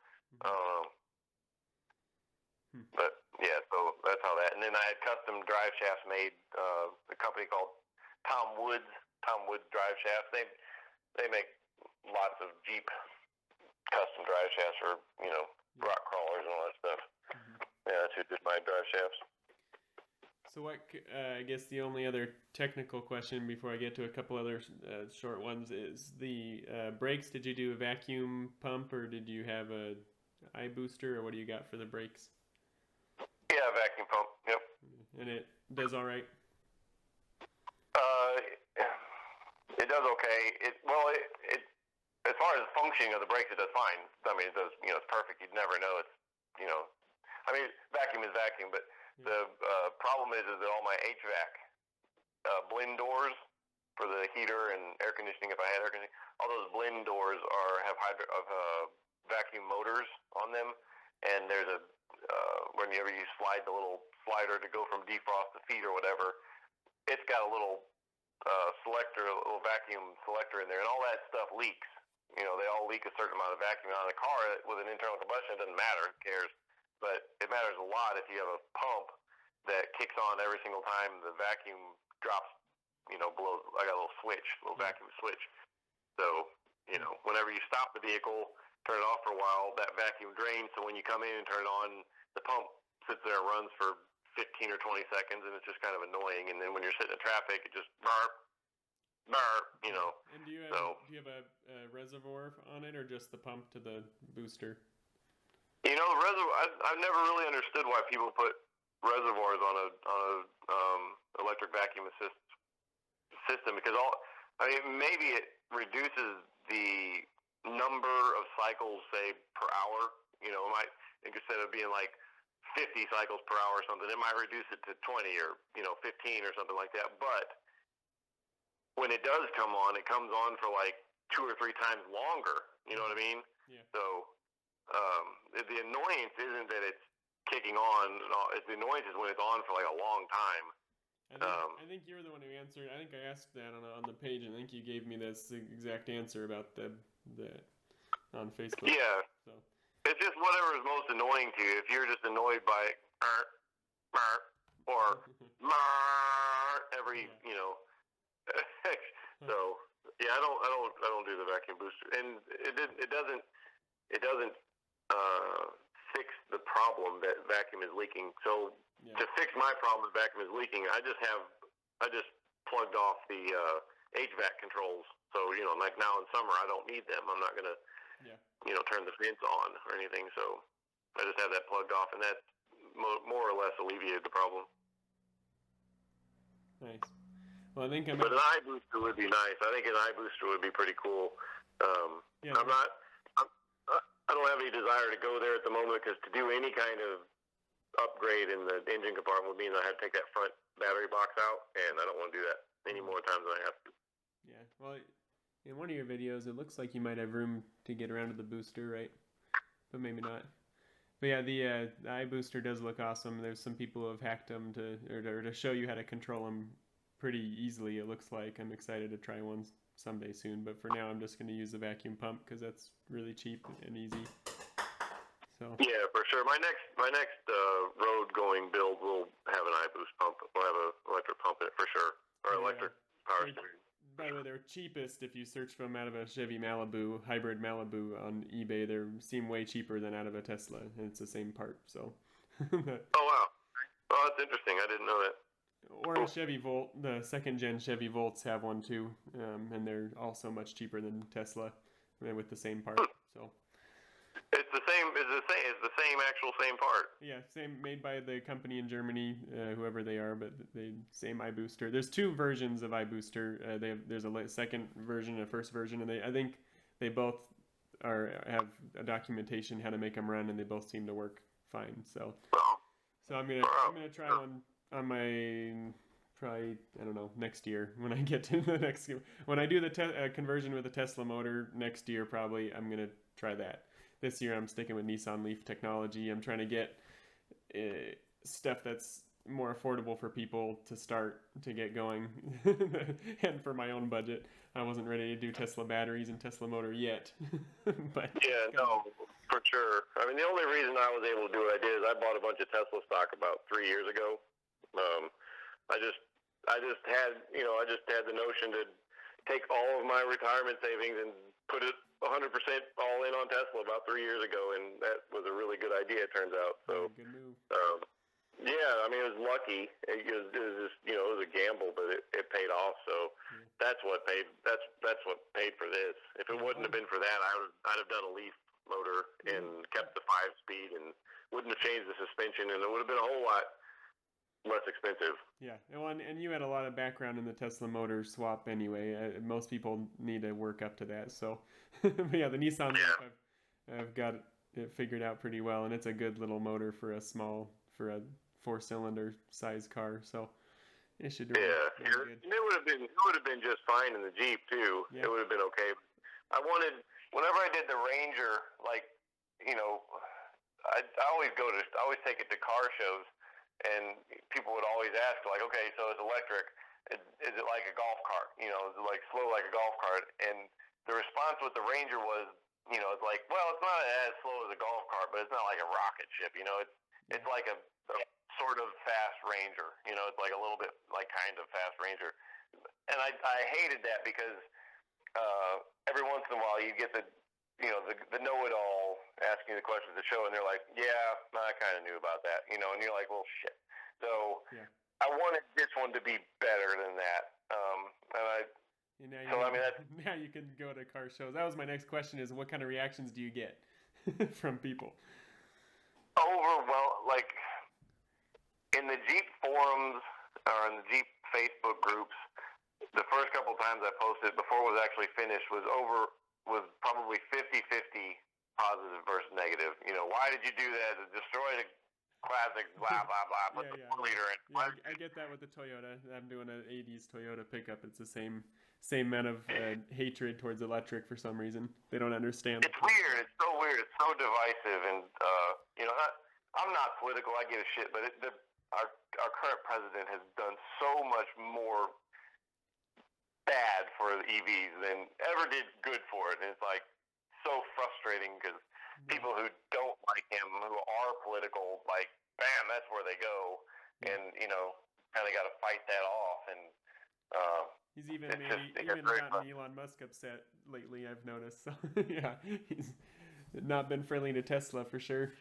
but yeah, so that's how that. And then I had custom drive shafts made. A company called Tom Wood drive shafts. They make lots of Jeep custom drive shafts for, rock crawlers and all that stuff. Yeah, that's who did my drive shafts. So I guess the only other technical question before I get to a couple other short ones is the brakes. Did you do a vacuum pump or did you have a eye booster, or what do you got for the brakes? Yeah, vacuum pump. Yep. And it does all right? does okay. It as far as functioning of the brakes, it does fine. I mean, it does. It's perfect. You'd never know. It's I mean, vacuum is vacuum, but the problem is that all my HVAC blend doors for the heater and air conditioning, if I had air conditioning, all those blend doors have vacuum motors on them, and there's a whenever you slide the little slider to go from defrost to feed or whatever, it's got a little selector, a little vacuum selector in there, and all that stuff leaks. They all leak a certain amount of vacuum out of the car. With an internal combustion, it doesn't matter. Who cares? But it matters a lot if you have a pump that kicks on every single time the vacuum drops, below. I got a little switch, a little vacuum switch. So, whenever you stop the vehicle, turn it off for a while, that vacuum drains. So when you come in and turn it on, the pump sits there and runs for 15 or 20 seconds, and it's just kind of annoying. And then when you're sitting in traffic, it just burp. And do you have a reservoir on it, or just the pump to the booster? The reservoir. I've never really understood why people put reservoirs on a electric vacuum assist system, because maybe it reduces the number of cycles, say, per hour. It might, instead of being like 50 cycles per hour or something, it might reduce it to 20 or 15 or something like that. But when it does come on, it comes on for like 2 or 3 times longer. You know what I mean? Yeah. So the annoyance isn't that it's kicking on. The annoyance is when it's on for like a long time. I think you were the one who answered. I think I asked that on the page, and I think you gave me this exact answer about the on Facebook. Yeah. So it's just whatever is most annoying to you. If you're just annoyed by or every so yeah, I don't do the vacuum booster, and it doesn't fix the problem that vacuum is leaking. So to fix my problem that vacuum is leaking, I just plugged off the HVAC controls. So like now in summer, I don't need them. I'm not gonna turn the vents on or anything. So I just have that plugged off, and that more or less alleviated the problem. Nice. Well, I think but an eye booster would be nice. I think an eye booster would be pretty cool. I don't have any desire to go there at the moment, because to do any kind of upgrade in the engine compartment would mean I had to take that front battery box out, and I don't want to do that any more times than I have to. Yeah, well, in one of your videos, it looks like you might have room to get around to the booster, right? But maybe not. But yeah, the eye booster does look awesome. There's some people who have hacked them to show you how to control them pretty easily, it looks like. I'm excited to try one someday soon, but for now I'm just going to use the vacuum pump because that's really cheap and easy. So yeah, for sure. My next road going build will have an iBoost pump. We'll have an electric pump in it for sure, or electric power steering. By the way, they're cheapest if you search for them out of a Chevy Malibu, hybrid Malibu on eBay. They seem way cheaper than out of a Tesla, and it's the same part. So. Oh wow! Oh, that's interesting. I didn't know that. Or a Chevy Volt. The second-gen Chevy Volts have one too, and they're also much cheaper than Tesla, with the same part. So it's the same. It's the same part. Yeah, same, made by the company in Germany, whoever they are, but the same iBooster. There's 2 versions of iBooster. There's a second version, a first version, and I think they both have a documentation how to make them run, and they both seem to work fine. So I'm gonna try one on my, probably, I don't know, next year when I get to the next, when I do the conversion with the Tesla motor next year, probably I'm going to try that. This year I'm sticking with Nissan Leaf technology. I'm trying to get stuff that's more affordable for people to start to get going and for my own budget. I wasn't ready to do Tesla batteries and Tesla motor yet. But yeah, no, for sure. I mean, the only reason I was able to do what I did is I bought a bunch of Tesla stock about 3 years ago. I just had the notion to take all of my retirement savings and put it 100% all in on Tesla about 3 years ago, and that was a really good idea, it turns out. So, good move. Yeah, I mean, it was lucky. It was just, it was a gamble, but it paid off. So that's what paid. That's what paid for this. If it wouldn't have been for that, I'd have done a Leaf motor and kept the 5-speed and wouldn't have changed the suspension, and it would have been a whole lot less expensive. Yeah, and you had a lot of background in the Tesla motor swap anyway. Most people need to work up to that. So, but yeah, the Nissan Yeah. Leaf, I've got it figured out pretty well, and it's a good little motor for a 4-cylinder size car. So it should run Yeah, really good. and it would have been just fine in the Jeep too. Yeah. It would have been okay. Whenever I did the Ranger, like, you know, I always take it to car shows, and people would always ask, like, okay, so it's electric. Is it like a golf cart? You know, is it like slow like a golf cart? And the response with the Ranger was, you know, it's like, well, it's not as slow as a golf cart, but it's not like a rocket ship. You know, it's like a sort of fast Ranger. You know, it's like a little bit like kind of fast Ranger. And I hated that because every once in a while you get the know-it-all asking the questions at the show, and they're like, yeah, I kind of knew about that, you know, and you're like, well, shit. So Yeah. I wanted this one to be better than that. Now you can go to car shows. That was my next question: is what kind of reactions do you get from people? Like in the Jeep forums or in the Jeep Facebook groups, the first couple times I posted before it was actually finished was probably 50-50 positive versus negative. You know, why did you do that? To destroy the classic, blah, blah, blah, put the 4-liter in. Yeah, I get that with the Toyota. I'm doing an 80s Toyota pickup. It's the same amount of hatred towards electric for some reason. They don't understand. It's weird. It's so weird. It's so divisive. And, you know, I'm not political. I give a shit. But our current president has done so much more bad for the EVs than ever did good for it. And it's like so frustrating because people who don't like him, who are political, like, bam, that's where they go. Yeah. And, you know, kind of got to fight that off. And he's even gotten Elon Musk upset lately, I've noticed. So, yeah, he's not been friendly to Tesla for sure.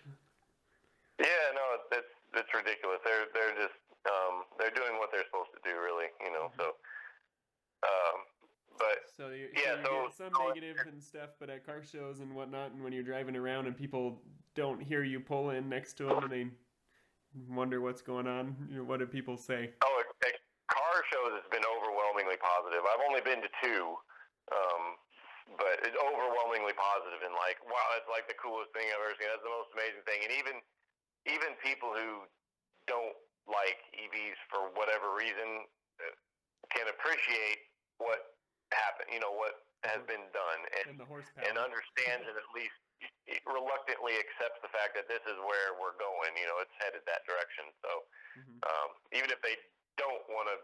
Yeah, no, it's ridiculous. They're just they're doing what they're supposed to do, really, you know. So, so you get some negative and stuff, but at car shows and whatnot, and when you're driving around and people don't hear you pull in next to them and they wonder what's going on, you know, what do people say? Oh, at car shows it's been overwhelmingly positive. I've only been to 2, but it's overwhelmingly positive and like, wow, that's like the coolest thing I've ever seen. That's the most amazing thing. And even people who don't like EVs for whatever reason can appreciate what happened, you know, what has been done, and the horsepower, and understands and at least reluctantly accepts the fact that this is where we're going. You know, it's headed that direction. So even if they don't want to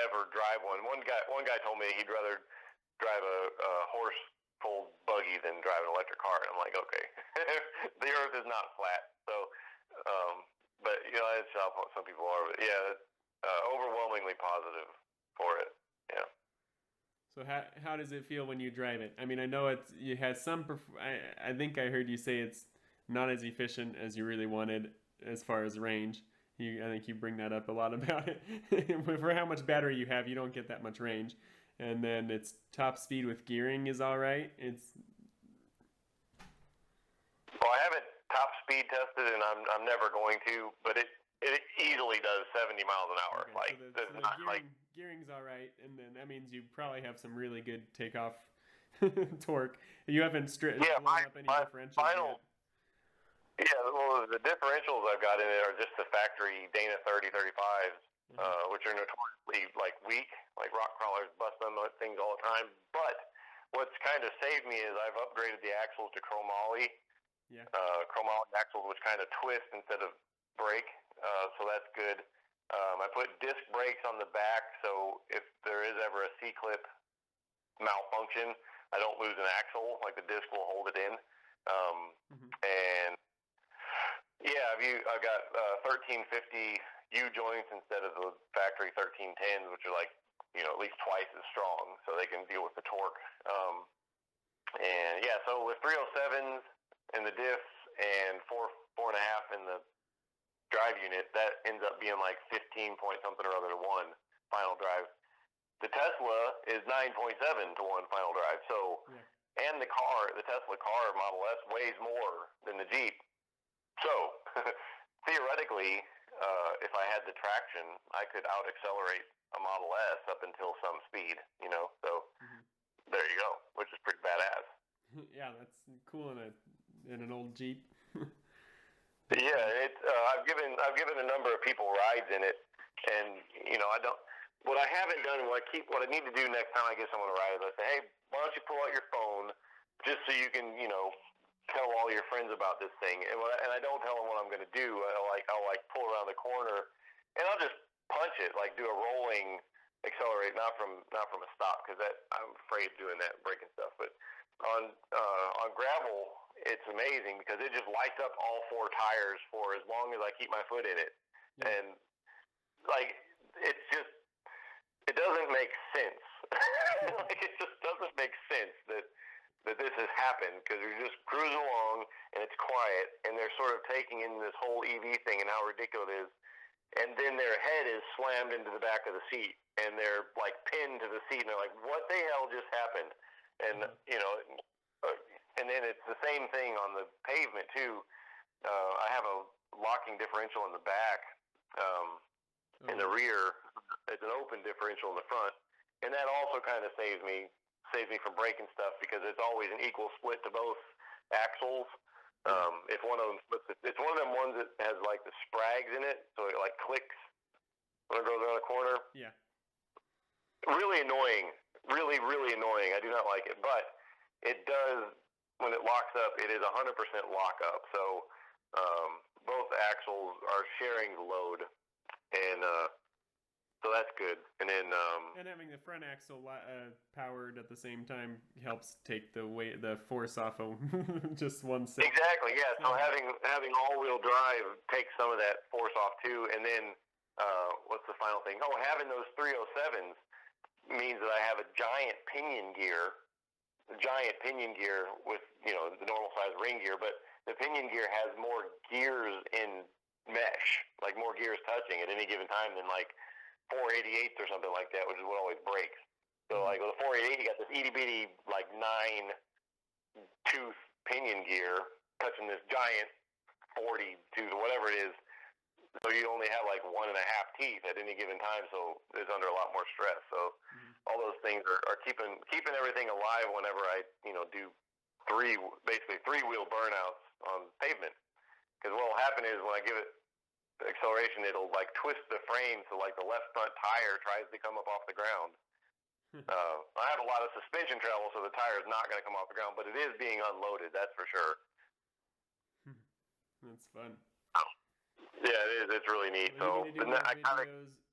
ever drive one guy told me he'd rather drive a horse-pulled buggy than drive an electric car, and I'm like, okay, the earth is not flat. So, but you know, that's how some people are. But yeah, overwhelmingly positive for it. Yeah. So how does it feel when you drive it? I mean, I know it has some. I think I heard you say it's not as efficient as you really wanted as far as range. I think you bring that up a lot about it. For how much battery you have, you don't get that much range. And then its top speed with gearing is all right. Well, I haven't top speed tested, and I'm never going to. But it easily does 70 miles an hour. Okay, so gearing's all right, and then that means you probably have some really good takeoff torque. You haven't blown up any differentials yet. Yeah, well, the differentials I've got in it are just the factory Dana 3035s, which are notoriously like weak, like rock crawlers bust them things all the time. But what's kind of saved me is I've upgraded the axles to chromoly. Yeah. Chromoly axles, which kind of twist instead of brake, so that's good. I put disc brakes on the back, so if there is ever a C-clip malfunction, I don't lose an axle. Like the disc will hold it in. And yeah, I've got 1350 U joints instead of the factory 1310s, which are like, you know, at least twice as strong, so they can deal with the torque. And yeah, so with 307s in the diffs and 4.5 in the drive unit, that ends up being like 15 point something or other to 1 final drive. The Tesla is 9.7 to 1 final drive. So, and the Tesla car Model S weighs more than the Jeep. So, theoretically, if I had the traction, I could out-accelerate a Model S up until some speed, you know. So there you go, which is pretty badass. Yeah, that's cool in an old Jeep. Yeah, I've given a number of people rides in it, and you know, what I haven't done, what I need to do next time I give someone a ride is I say, hey, why don't you pull out your phone just so you can, you know, tell all your friends about this thing, and I don't tell them what I'm going to do. I'll pull around the corner, and I'll just punch it, like do a rolling accelerate, not from a stop, because I'm afraid of doing that, breaking stuff. But on gravel, it's amazing because it just lights up all four tires for as long as I keep my foot in it, and like it doesn't make sense. Like it just doesn't make sense that this has happened, because you're just cruising along and it's quiet, and they're sort of taking in this whole EV thing and how ridiculous it is, and then their head is slammed into the back of the seat, and they're like pinned to the seat, and they're like, what the hell just happened? And you know, and then it's the same thing on the pavement too. I have a locking differential in the back. In the rear, it's an open differential in the front, and that also kind of saves me from breaking stuff, because it's always an equal split to both axles. If one of them splits, it's one of them ones that has like the sprags in it, so it like clicks when it goes around the corner. Yeah. Really annoying. Really, really annoying. I do not like it, but it does, when it locks up, it is 100% lock up. So both axles are sharing the load, and so that's good. And then and having the front axle powered at the same time helps take the force off of just one set. Exactly. Yeah. So having all-wheel drive takes some of that force off too. And then what's the final thing? Oh, having those 307s means that I have a giant pinion gear with, you know, the normal size ring gear, but the pinion gear has more gears in mesh, like more gears touching at any given time than like 488s or something like that, which is what always breaks. So like with a 488, you got this itty bitty like 9-tooth pinion gear touching this giant 40 tooth or whatever it is. So you only have like 1.5 teeth at any given time, so it's under a lot more stress. So all those things are keeping everything alive whenever I, you know, do basically three-wheel burnouts on pavement. Because what will happen is when I give it acceleration, it'll like twist the frame, so like the left front tire tries to come up off the ground. I have a lot of suspension travel, so the tire is not going to come off the ground, but it is being unloaded, that's for sure. That's fun. Yeah, it is. It's really neat. Well, you need to do more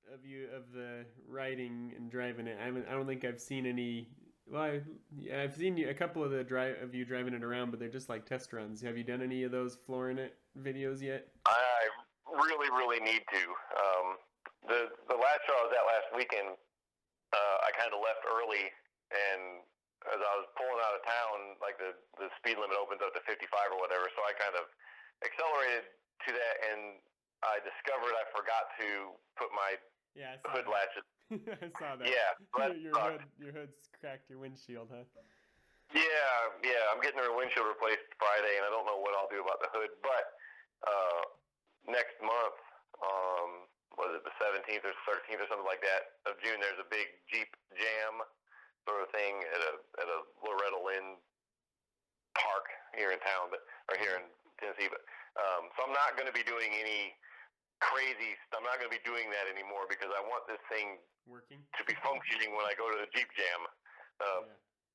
videos of the riding and driving it. I don't think I've seen any. Well, I've seen a couple of of you driving it around, but they're just like test runs. Have you done any of those flooring it videos yet? I really, really need to. The last show I was at last weekend, I kind of left early, and as I was pulling out of town, like the speed limit opens up to 55 or whatever, so I kind of accelerated to that, and I discovered I forgot to put my hood latches. I saw that. Yeah, your hood's cracked your windshield, huh? Yeah. I'm getting her windshield replaced Friday, and I don't know what I'll do about the hood. But next month, was it the 17th or 13th or something like that of June? There's a big Jeep Jam sort of thing at a Loretta Lynn park here in town, or here in Tennessee. But so I'm not going to be doing any crazy. I'm not going to be doing that anymore, because I want this thing working to be functioning when I go to the Jeep Jam.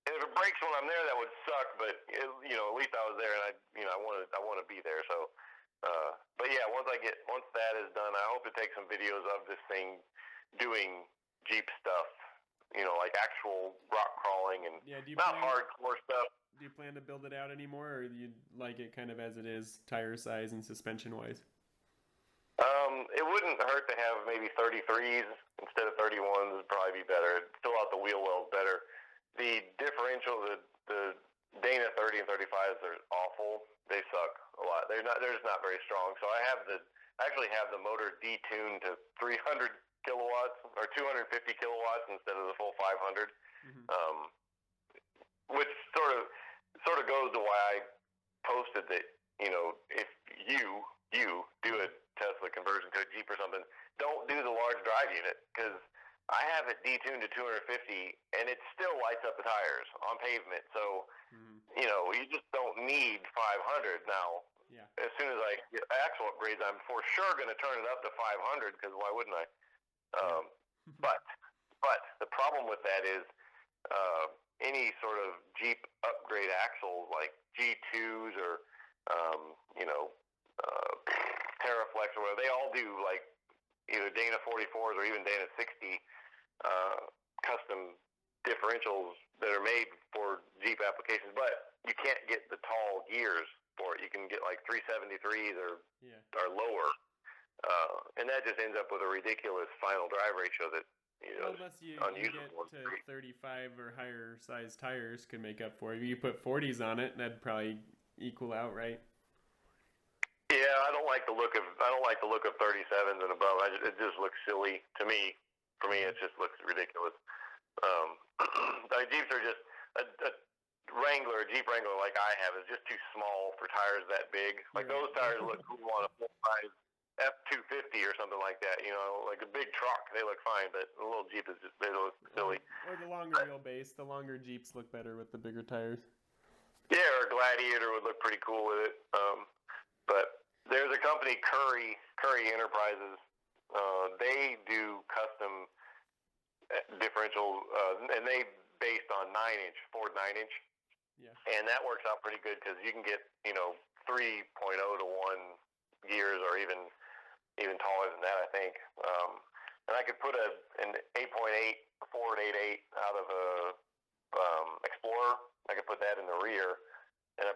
And if it breaks when I'm there, that would suck. But you know, at least I was there, and I want to be there. So, but yeah, once that is done, I hope to take some videos of this thing doing Jeep stuff. You know, like actual rock crawling and not hardcore stuff. Do you plan to build it out anymore, or do you like it kind of as it is, tire size and suspension wise? It wouldn't hurt to have maybe 33s instead of 31s. Would probably be better. It'd fill out the wheel wells better. The differential, the Dana 30 and 35s are awful. They suck a lot. They're just not very strong. So I actually have the motor detuned to 300 kilowatts or 250 kilowatts instead of the full 500. Which sort of goes to why I posted that, you know, if you do a Tesla conversion to a Jeep detuned to 250, and it still lights up the tires on pavement. So, you know, you just don't need 500 now. Yeah. As soon as I get axle upgrades, I'm for sure going to turn it up to 500 because why wouldn't I? But the problem with that is any sort of Jeep upgrade axles like G2s or you know, Terraflex or whatever, they all do like either Dana 44s or even Dana 60 custom differentials that are made for Jeep applications, but you can't get the tall gears for it. You can get like 373s or lower, and that just ends up with a ridiculous final drive ratio that, you know, unless you get to 35 or higher size tires could make up for it. If you put 40s on it, that'd probably equal out, right? Yeah, I don't like the look of 37s and above. It just looks silly to me. For me, it just looks ridiculous. The Jeeps are just a Jeep Wrangler like I have is just too small for tires that big. Like those tires look cool on a full-size F250 or something like that. You know, like a big truck, they look fine, but a little Jeep is just, they look silly. Or the longer wheelbase, the longer Jeeps look better with the bigger tires. Yeah, or a Gladiator would look pretty cool with it. But there's a company, Curry Enterprises. They do custom differential, and they based on 9-inch Ford 9-inch. Yeah. And that works out pretty good because you can get, you know, 3.0 to 1 gears or even taller than that, I think. And I could put an 8.8 Ford 8.8 out of a Explorer. I could put that in the rear, and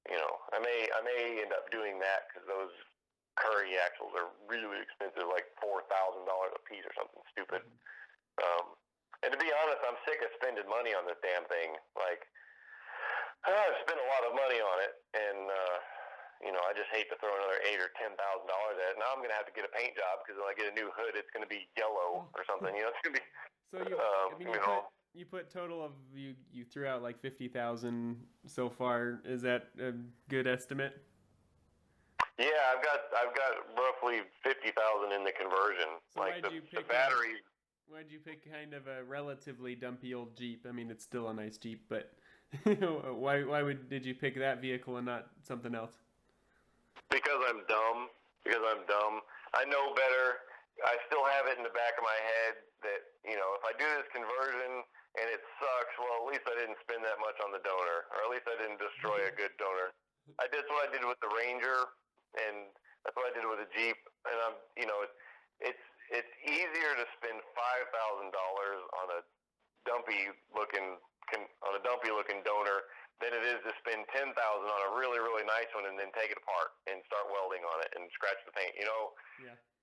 you know, I may end up doing that because those Curry axles are really expensive, like $4,000 a piece or something stupid. And to be honest, I'm sick of spending money on this damn thing. Like, I've spent a lot of money on it, and you know, I just hate to throw another $8,000 or $10,000 at it. Now I'm going to have to get a paint job because when I get a new hood, it's going to be yellow or something. You know, it's going to be. So you put total of you threw out like 50,000 so far. Is that a good estimate? Yeah, I've got roughly 50,000 in the conversion. So like the battery. Why'd you pick kind of a relatively dumpy old Jeep? I mean, it's still a nice Jeep, but why did you pick that vehicle and not something else? Because I'm dumb. I know better. I still have it in the back of my head that, you know, if I do this conversion and it sucks, well, at least I didn't spend that much on the donor, or at least I didn't destroy a good donor. That's what I did with the Ranger, and that's what I did with the Jeep. And you know, it's easier to spend $5,000 on a dumpy looking donor than it is to spend $10,000 on a really, really nice one and then take it apart and start welding on it and scratch the paint. You know,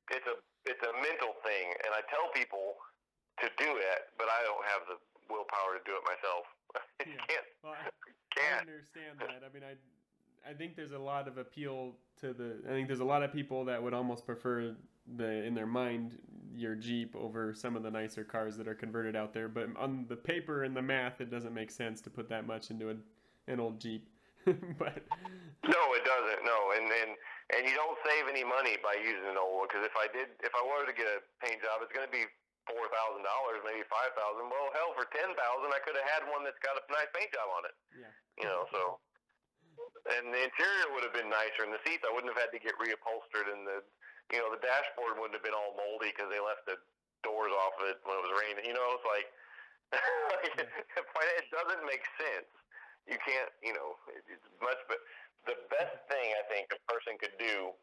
it's a mental thing, and I tell people to do it, but I don't have the willpower to do it myself. I understand that. I mean, I think there's a lot of appeal to I think there's a lot of people that would almost prefer in their mind your Jeep over some of the nicer cars that are converted out there. But on the paper and the math, it doesn't make sense to put that much into an old Jeep. But no, it doesn't. No, and you don't save any money by using an old one, because if I wanted to get a paint job, it's going to be $4,000, maybe $5,000. Well, hell, for $10,000, I could have had one that's got a nice paint job on it. Yeah. You know, so. And the interior would have been nicer, and the seats I wouldn't have had to get reupholstered, and the dashboard wouldn't have been all moldy because they left the doors off of it when it was raining. You know, it's like it doesn't make sense. You can't, you know, it's much. But the best thing I think a person could do,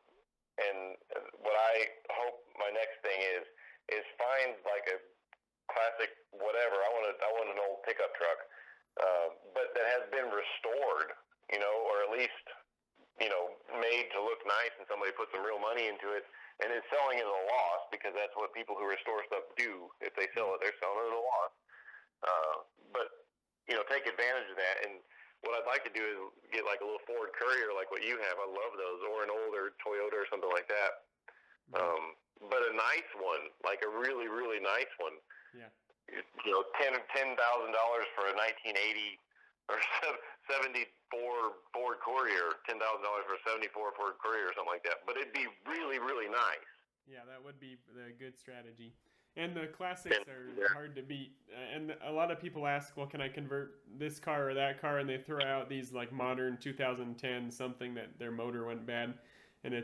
and what I hope my next thing is find like a classic whatever. I want an old pickup truck, but that has been restored, you know, or at least, you know, made to look nice, and somebody put some real money into it and is selling it at a loss, because that's what people who restore stuff do. If they sell it, they're selling it at a loss. But, you know, take advantage of that. And what I'd like to do is get like a little Ford Courier like what you have. I love those, or an older Toyota or something like that. But a nice one, like a really, really nice one. Yeah. You know, $10,000 for a 1980 or 74 Ford Courier, $10,000 for a 74 Ford Courier or something like that. But it'd be really, really nice. Yeah, that would be a good strategy. And the classics are hard to beat. And a lot of people ask, well, can I convert this car or that car? And they throw out these like modern 2010 something that their motor went bad. And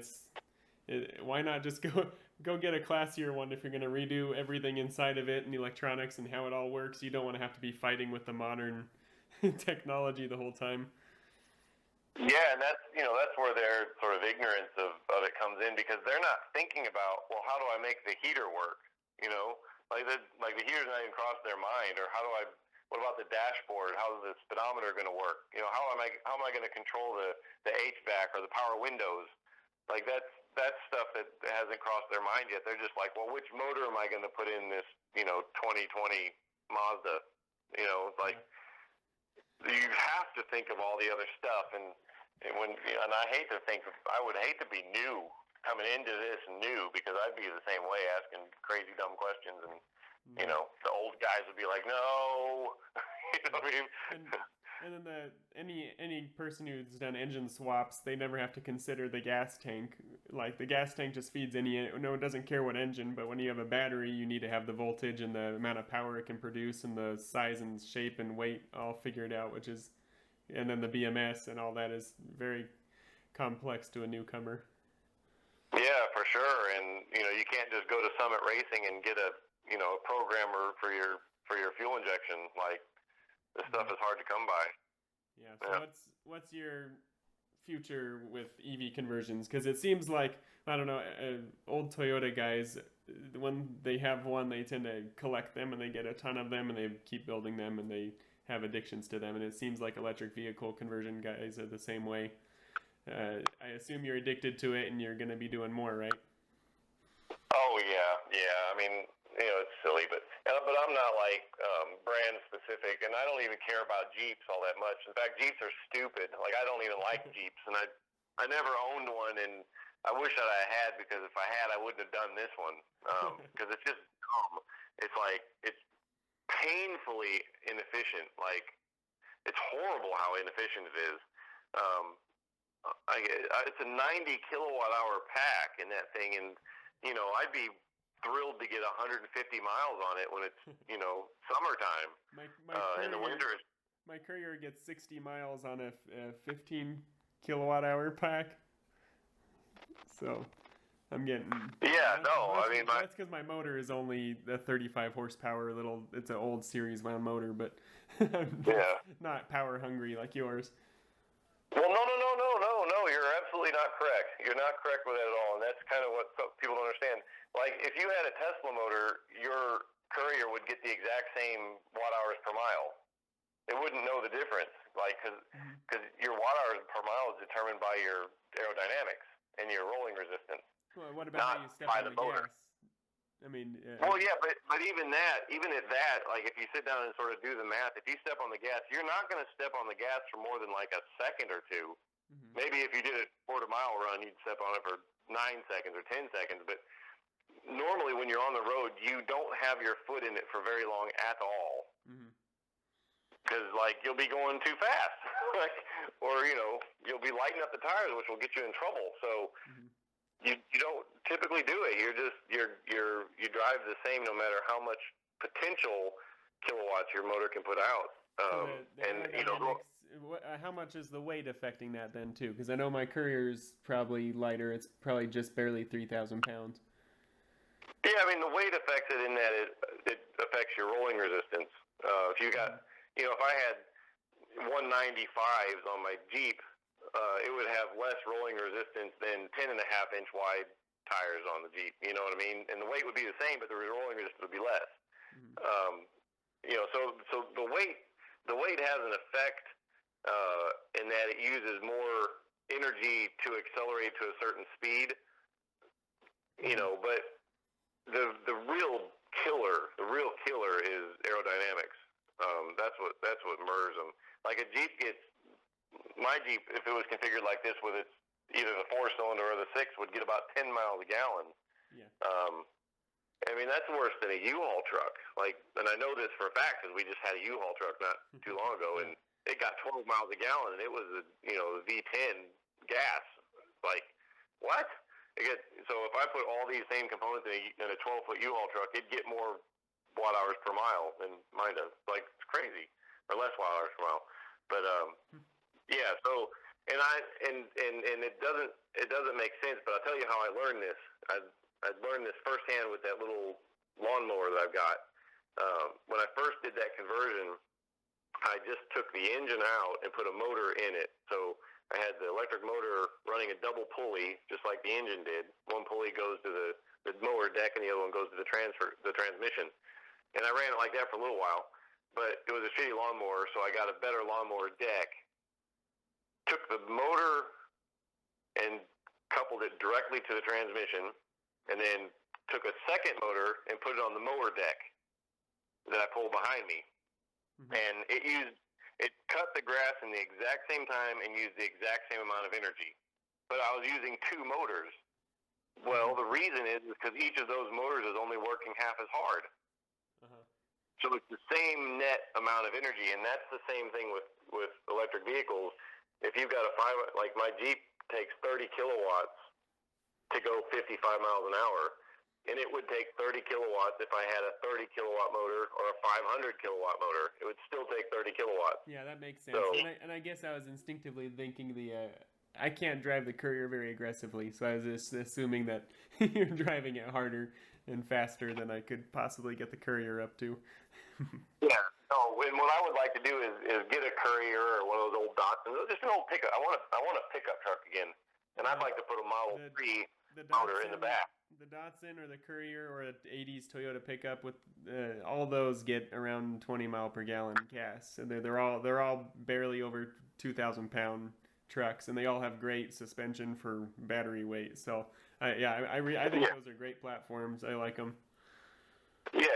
why not just go get a classier one if you're going to redo everything inside of it and the electronics and how it all works. You don't want to have to be fighting with the modern technology the whole time. Yeah, and that's where their sort of ignorance of it comes in, because they're not thinking about, well, how do I make the heater work? Like the heater's not even crossed their mind, or what about the dashboard? How's the speedometer going to work? How am I going to control the HVAC or the power windows? Like that's stuff that hasn't crossed their mind yet. They're just like, well, which motor am I going to put in this 2020 Mazda? Like you have to think of all the other stuff, and I hate to think, I would hate to be new coming into this new, because I'd be the same way, asking crazy dumb questions, and the old guys would be like, no. You know what I mean? And then any person who's done engine swaps, they never have to consider the gas tank. Like the gas tank just feeds it doesn't care what engine, but when you have a battery, you need to have the voltage and the amount of power it can produce and the size and shape and weight all figured out, and then the BMS and all that is very complex to a newcomer. Yeah, for sure. And you can't just go to Summit Racing and get a programmer for your fuel injection. Like, this stuff is hard to come by. Yeah. So what's your future with EV conversions? Because it seems like, I don't know, old Toyota guys, when they have one, they tend to collect them and they get a ton of them and they keep building them and they have addictions to them. And it seems like electric vehicle conversion guys are the same way. I assume you're addicted to it and you're going to be doing more, right? Oh, yeah. I mean, it's silly, but I'm not like brand specific, and I don't even care about Jeeps all that much. In fact, Jeeps are stupid. Like, I don't even like Jeeps, and I never owned one, and I wish that I had, because if I had, I wouldn't have done this one, because it's just dumb. It's like, it's painfully inefficient. Like, it's horrible how inefficient it is. It's a 90 kilowatt hour pack in that thing, and I'd be thrilled to get 150 miles on it when it's summertime. In the winter, my Courier gets 60 miles on a 15 kilowatt hour pack, so I'm getting that's because my motor is only a 35 horsepower it's an old series wound motor, but not power hungry like yours. Well, no, you're absolutely not correct. You're not correct with that at all, and that's kind of what people don't understand. Like, if you had a Tesla motor, your Courier would get the exact same watt hours per mile. It wouldn't know the difference, like, because your watt hours per mile is determined by your aerodynamics and your rolling resistance. Well, what about how you step on the gas? I mean, well, yeah, but even at that, like, if you sit down and sort of do the math, if you step on the gas, you're not going to step on the gas for more than like a second or two. Mm-hmm. Maybe if you did a quarter-mile run, you'd step on it for 9 seconds or 10 seconds. But normally, when you're on the road, you don't have your foot in it for very long at all, because like, you'll be going too fast, or you'll be lighting up the tires, which will get you in trouble. So. You don't typically do it. You drive the same no matter how much potential kilowatts your motor can put out. How much is the weight affecting that then too? Because I know my Courier's probably lighter. It's probably just barely 3,000 pounds. Yeah, I mean, the weight affects it in that it affects your rolling resistance. If you got, if I had 195s on my Jeep, it would have less rolling resistance than 10.5-inch wide tires on the Jeep. You know what I mean? And the weight would be the same, but the rolling resistance would be less. So the weight has an effect in that it uses more energy to accelerate to a certain speed. But the real killer is aerodynamics. That's what murders them. Like, my Jeep, if it was configured like this with its either the 4-cylinder or the 6, would get about 10 miles a gallon. Yeah. I mean, that's worse than a U-Haul truck. Like, and I know this for a fact because we just had a U-Haul truck not too long ago, and it got 12 miles a gallon, and it was a V10 gas. Like, what? So if I put all these same components in a 12-foot U-Haul truck, it'd get more watt hours per mile than mine does. Like, it's crazy, or less watt hours per mile. But yeah. So and it doesn't make sense. But I'll tell you how I learned this. I learned this firsthand with that little lawnmower that I've got. When I first did that conversion, I just took the engine out and put a motor in it. So I had the electric motor running a double pulley, just like the engine did. One pulley goes to the mower deck, and the other one goes to the transmission. And I ran it like that for a little while, but it was a shitty lawnmower, so I got a better lawnmower deck. Took the motor and coupled it directly to the transmission, and then took a second motor and put it on the mower deck that I pulled behind me. Mm-hmm. And it cut the grass in the exact same time and used the exact same amount of energy. But I was using two motors. Well, the reason is because each of those motors is only working half as hard. Uh-huh. So it's the same net amount of energy, and that's the same thing with electric vehicles. If you've got like my Jeep takes 30 kilowatts to go 55 miles an hour, and it would take 30 kilowatts if I had a 30 kilowatt motor or a 500 kilowatt motor. It would still take 30 kilowatts. Yeah, that makes sense. So, and I guess I was instinctively thinking I can't drive the Courier very aggressively, so I was just assuming that you're driving it harder and faster than I could possibly get the Courier up to. Yeah. No, and what I would like to do is get a Courier or one of those old Datsuns, just an old pickup. I want a pickup truck again, and I'd like to put a Model 3 motor in the back. The Datsun or the Courier or an 80s Toyota pickup with all those get around 20 mile per gallon gas, and they're all barely over 2,000 pound trucks, and they all have great suspension for battery weight. So I think those are great platforms. I like them. Yeah.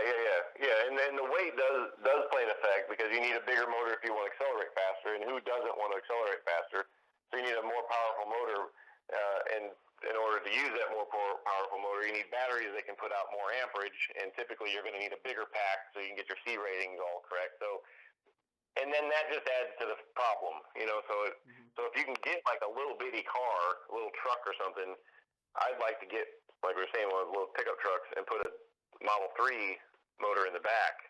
And then the weight does play an effect because you need a bigger motor if you want to accelerate faster, and who doesn't want to accelerate faster? So you need a more powerful motor, and in order to use that more powerful motor, you need batteries that can put out more amperage, and typically you're going to need a bigger pack so you can get your C ratings all correct. So, and then that just adds to the problem, So if you can get like a little bitty car, a little truck or something, I'd like to get, like we were saying, one of those little pickup trucks and put a Model 3 motor in the back.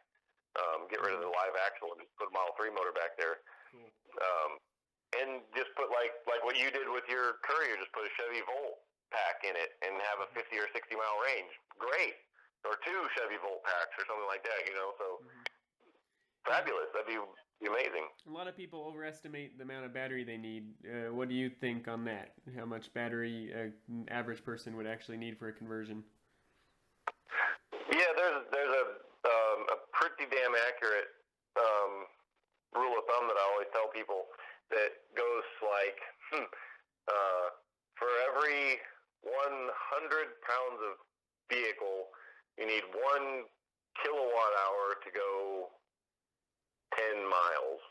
Get rid of the live axle and just put a Model 3 motor back there. And just put like what you did with your Courier, just put a Chevy Volt pack in it and have a 50 or 60 mile range. Great. Or two Chevy Volt packs or something like that, So fabulous. That'd be amazing. A lot of people overestimate the amount of battery they need. What do you think on that? How much battery an average person would actually need for a conversion? Yeah, there's a pretty damn accurate rule of thumb that I always tell people that goes like, for every 100 pounds of vehicle, you need 1 kilowatt hour to go 10 miles.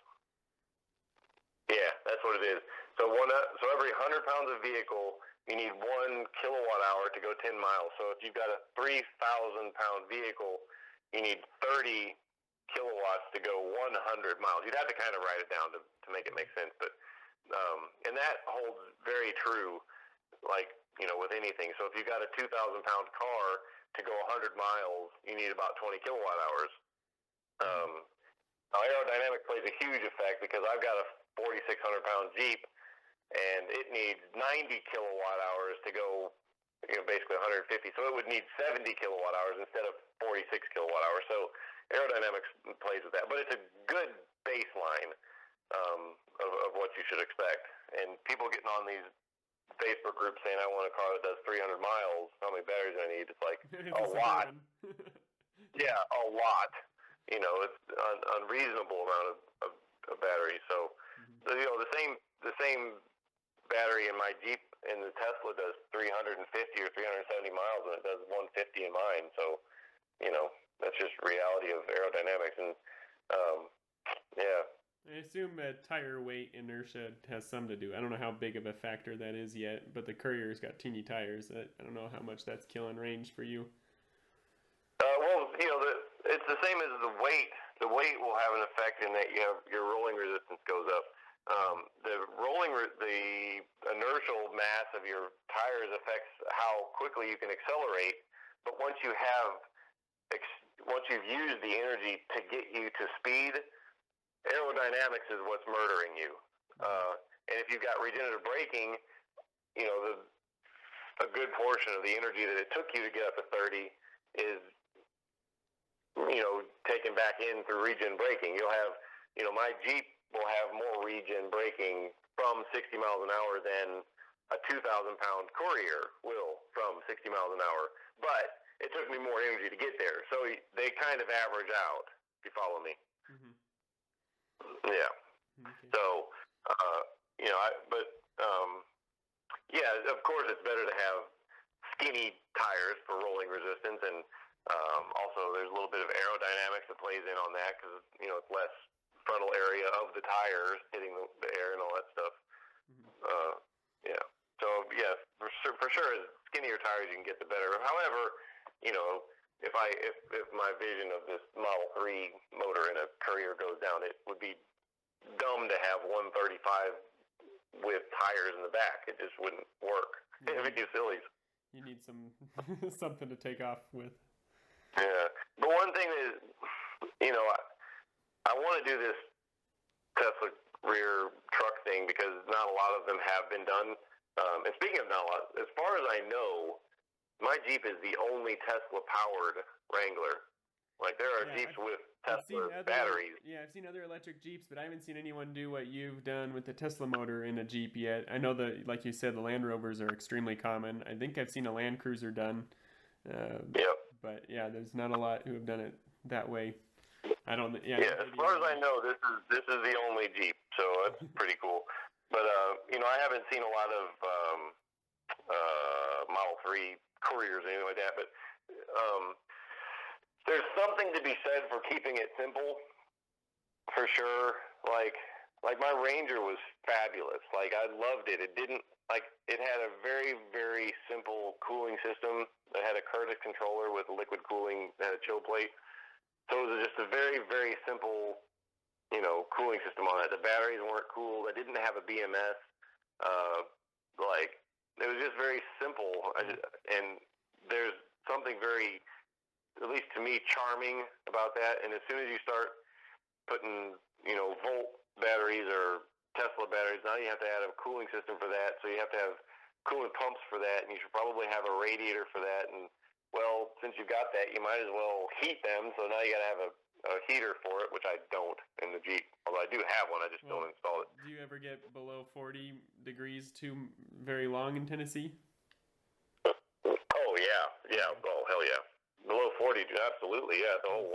Yeah, that's what it is. So every 100 pounds of vehicle, you need 1 kilowatt hour to go 10 miles. So if you've got a 3,000 pound vehicle, you need 30 kilowatts to go 100 miles. You'd have to kind of write it down to make it make sense. But and that holds very true, like, with anything. So if you've got a 2,000 pound car to go 100 miles, you need about 20 kilowatt hours. Now aerodynamics plays a huge effect because I've got a 4,600 pound Jeep, and it needs 90 kilowatt hours to go, basically 150. So it would need 70 kilowatt hours instead of 46 kilowatt hours. So aerodynamics plays with that, but it's a good baseline of what you should expect. And people getting on these Facebook groups saying, I want a car that does 300 miles, how many batteries do I need? It's like a lot. Yeah, a lot. It's an unreasonable amount of battery. So, the same battery in my Jeep and the Tesla does 350 or 370 miles, and it does 150 in mine. So, that's just reality of aerodynamics. And yeah. I assume tire weight inertia has some to do. I don't know how big of a factor that is yet, but the Courier's got teeny tires. I don't know how much that's killing range for you. Well, it's the same as the weight. The weight will have an effect in that your rolling resistance goes up. The inertial mass of your tires affects how quickly you can accelerate. But once you've used the energy to get you to speed, aerodynamics is what's murdering you. And if you've got regenerative braking, a good portion of the energy that it took you to get up to 30 is, taken back in through regen braking. You'll have, my Jeep will have more regen braking from 60 miles an hour than a 2,000-pound Courier will from 60 miles an hour. But it took me more energy to get there. So they kind of average out, if you follow me. Mm-hmm. Yeah. Okay. So, of course it's better to have skinny tires for rolling resistance, and also there's a little bit of aerodynamics that plays in on that because, it's less frontal area of the tires hitting the air and all that stuff. Mm-hmm. So, yeah, for sure, skinnier tires you can get the better. However, if my vision of this Model 3 motor in a Courier goes down, it would be dumb to have 135 with tires in the back. It just wouldn't work. It would be silly. You need some something to take off with. Yeah, but one thing is, I want to do this Tesla rear truck thing because not a lot of them have been done. And speaking of not a lot, as far as I know, my Jeep is the only Tesla-powered Wrangler. Like, there are Jeeps with Tesla batteries. Yeah, I've seen other electric Jeeps, but I haven't seen anyone do what you've done with the Tesla motor in a Jeep yet. I know that, like you said, the Land Rovers are extremely common. I think I've seen a Land Cruiser done. Yep. But, yeah, there's not a lot who have done it that way. I don't. Yeah. Yeah, as far as I know, this is the only Jeep, so that's pretty cool. But I haven't seen a lot of Model 3 Couriers or anything like that. But there's something to be said for keeping it simple, for sure. Like my Ranger was fabulous. Like, I loved it. It didn't it had a very, very simple cooling system. It had a Curtis controller with liquid cooling that had a chill plate. So it was just a very, very simple, cooling system on it. The batteries weren't cooled. I didn't have a BMS. It was just very simple. And there's something very, at least to me, charming about that. And as soon as you start putting, Volt batteries or Tesla batteries, now you have to add a cooling system for that. So you have to have coolant pumps for that, and you should probably have a radiator for that. And well, since you've got that, you might as well heat them. So now you got to have a heater for it, which I don't in the Jeep. Although I do have one, I just don't install it. Do you ever get below 40 degrees too very long in Tennessee? Oh yeah. Oh hell yeah. Below 40, absolutely, yeah. The whole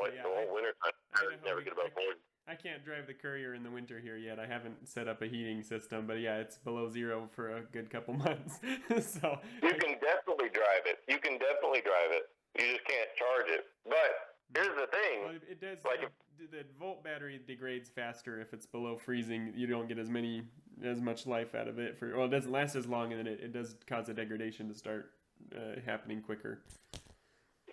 winter time, I never get above 40. I can't drive the Courier in the winter here yet. I haven't set up a heating system, but yeah, it's below zero for a good couple months. So you can definitely drive it. You just can't charge it. But here's the thing. Well, it does. The Volt battery degrades faster if it's below freezing. You don't get as much life out of it. It doesn't last as long, and then it does cause a degradation to start happening quicker.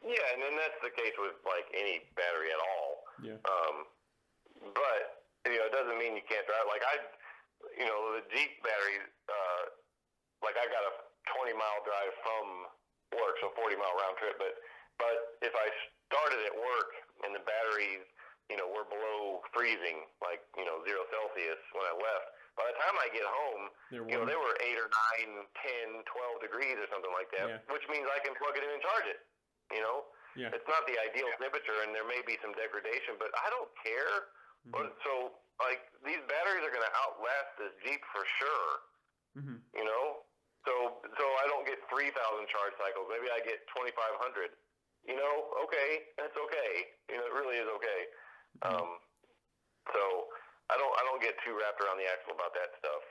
Yeah, and then that's the case with any battery at all. Yeah. But it doesn't mean you can't drive. The Jeep battery. I got a 20-mile drive from work, so 40-mile round trip. But if I started at work and the batteries, were below freezing, 0 Celsius when I left, by the time I get home, they were 8 or 9, 10, 12 degrees or something like that, which means I can plug it in and charge it. Yeah. It's not the ideal temperature, and there may be some degradation, but I don't care. Mm-hmm. So, these batteries are going to outlast this Jeep for sure. Mm-hmm. So I don't get 3,000 charge cycles. Maybe I get 2,500. Okay, that's okay. It really is okay. Mm-hmm. So I don't get too wrapped around the axle about that stuff.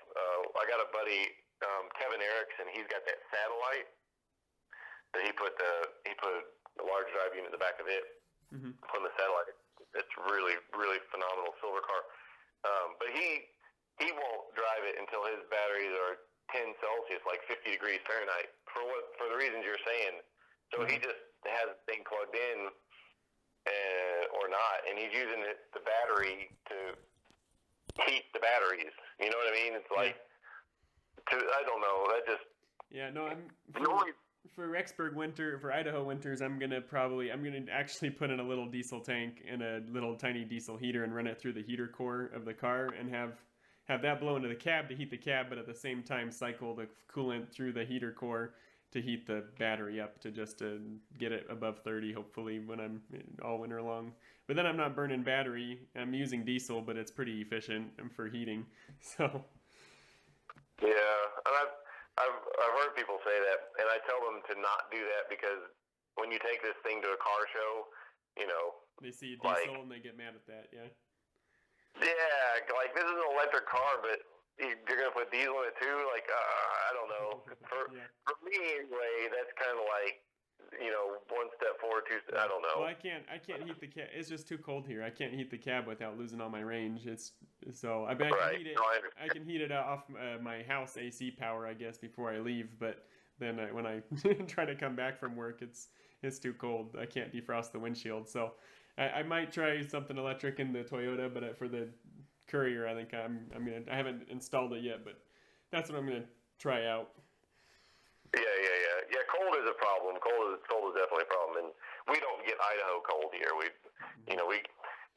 I got a buddy, Kevin Erickson. He's got that satellite that he put the large drive unit in the back of it on the satellite. It's really, really phenomenal silver car. But he won't drive it until his batteries are 10 Celsius, 50 degrees Fahrenheit, for the reasons you're saying. So he just has the thing plugged in or not, and he's using the battery to heat the batteries. You know what I mean? It's like, I don't know. That just for Rexburg winter, for Idaho winters, I'm gonna actually put in a little diesel tank and a little tiny diesel heater and run it through the heater core of the car and have that blow into the cab to heat the cab, but at the same time cycle the coolant through the heater core to heat the battery up to just to get it above 30, hopefully, when I'm all winter long. But then I'm not burning battery. I'm using diesel, but it's pretty efficient for heating. So. Yeah, and I've heard people say that, and I tell them to not do that because when you take this thing to a car show, you know, they see a diesel and they get mad at that. Yeah. Yeah, like this is an electric car, but you're gonna put diesel in it too. Like, I don't know. For me anyway, that's kind of like, you know, one step forward, two. I don't know. Well, I can't heat the cab. It's just too cold here. I can't heat the cab without losing all my range. I can heat it. I can heat it off my house AC power, I guess, before I leave. But then when I try to come back from work, it's too cold. I can't defrost the windshield. So I might try something electric in the Toyota, but for the Courier, I think I haven't installed it yet, but that's what I'm gonna try out. Yeah. Cold is a problem. Cold is definitely a problem, and we don't get Idaho cold here. We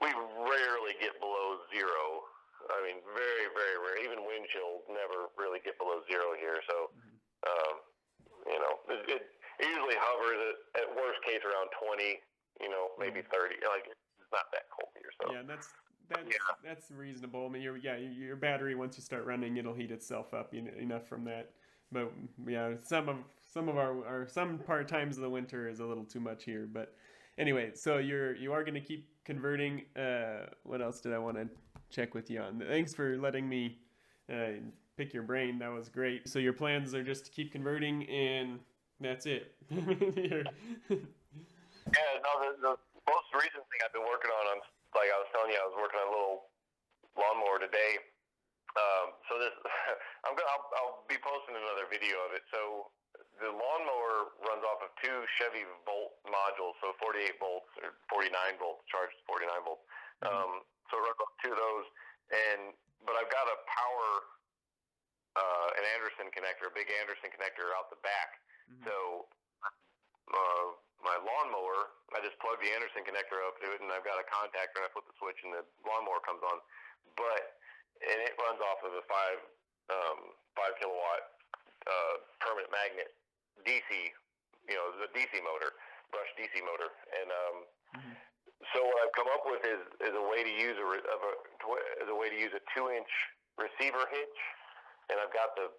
rarely get below zero. I mean, very, very rare. Even wind chill never really get below zero here. So, you know, it usually hovers at worst case around 20. You know, maybe 30. Like, it's not that cold here. So yeah, that's reasonable. I mean, your battery, once you start running, it'll heat itself up enough from that. But yeah, some part times of the winter is a little too much here. But anyway, so you are going to keep converting. What else did I want to check with you on? Thanks for letting me pick your brain. That was great. So your plans are just to keep converting, and that's it. Yeah, no, the most recent thing I've been working on, like I was telling you, I was working on a little lawnmower today. So this, I'll be posting another video of it. So the lawnmower runs off of two Chevy Volt modules, so 48 volts or 49 volts, charged 49 volts. So it runs off two of those, but I've got a power, an Anderson connector, a big Anderson connector out the back. So my lawnmower, I just plug the Anderson connector up to it, and I've got a contactor, and I flip the switch, and the lawnmower comes on. And it runs off of a 5 kilowatt permanent magnet DC, you know, the DC motor, brush DC motor. And so what I've come up with is a way to use a 2-inch receiver hitch, and I've got the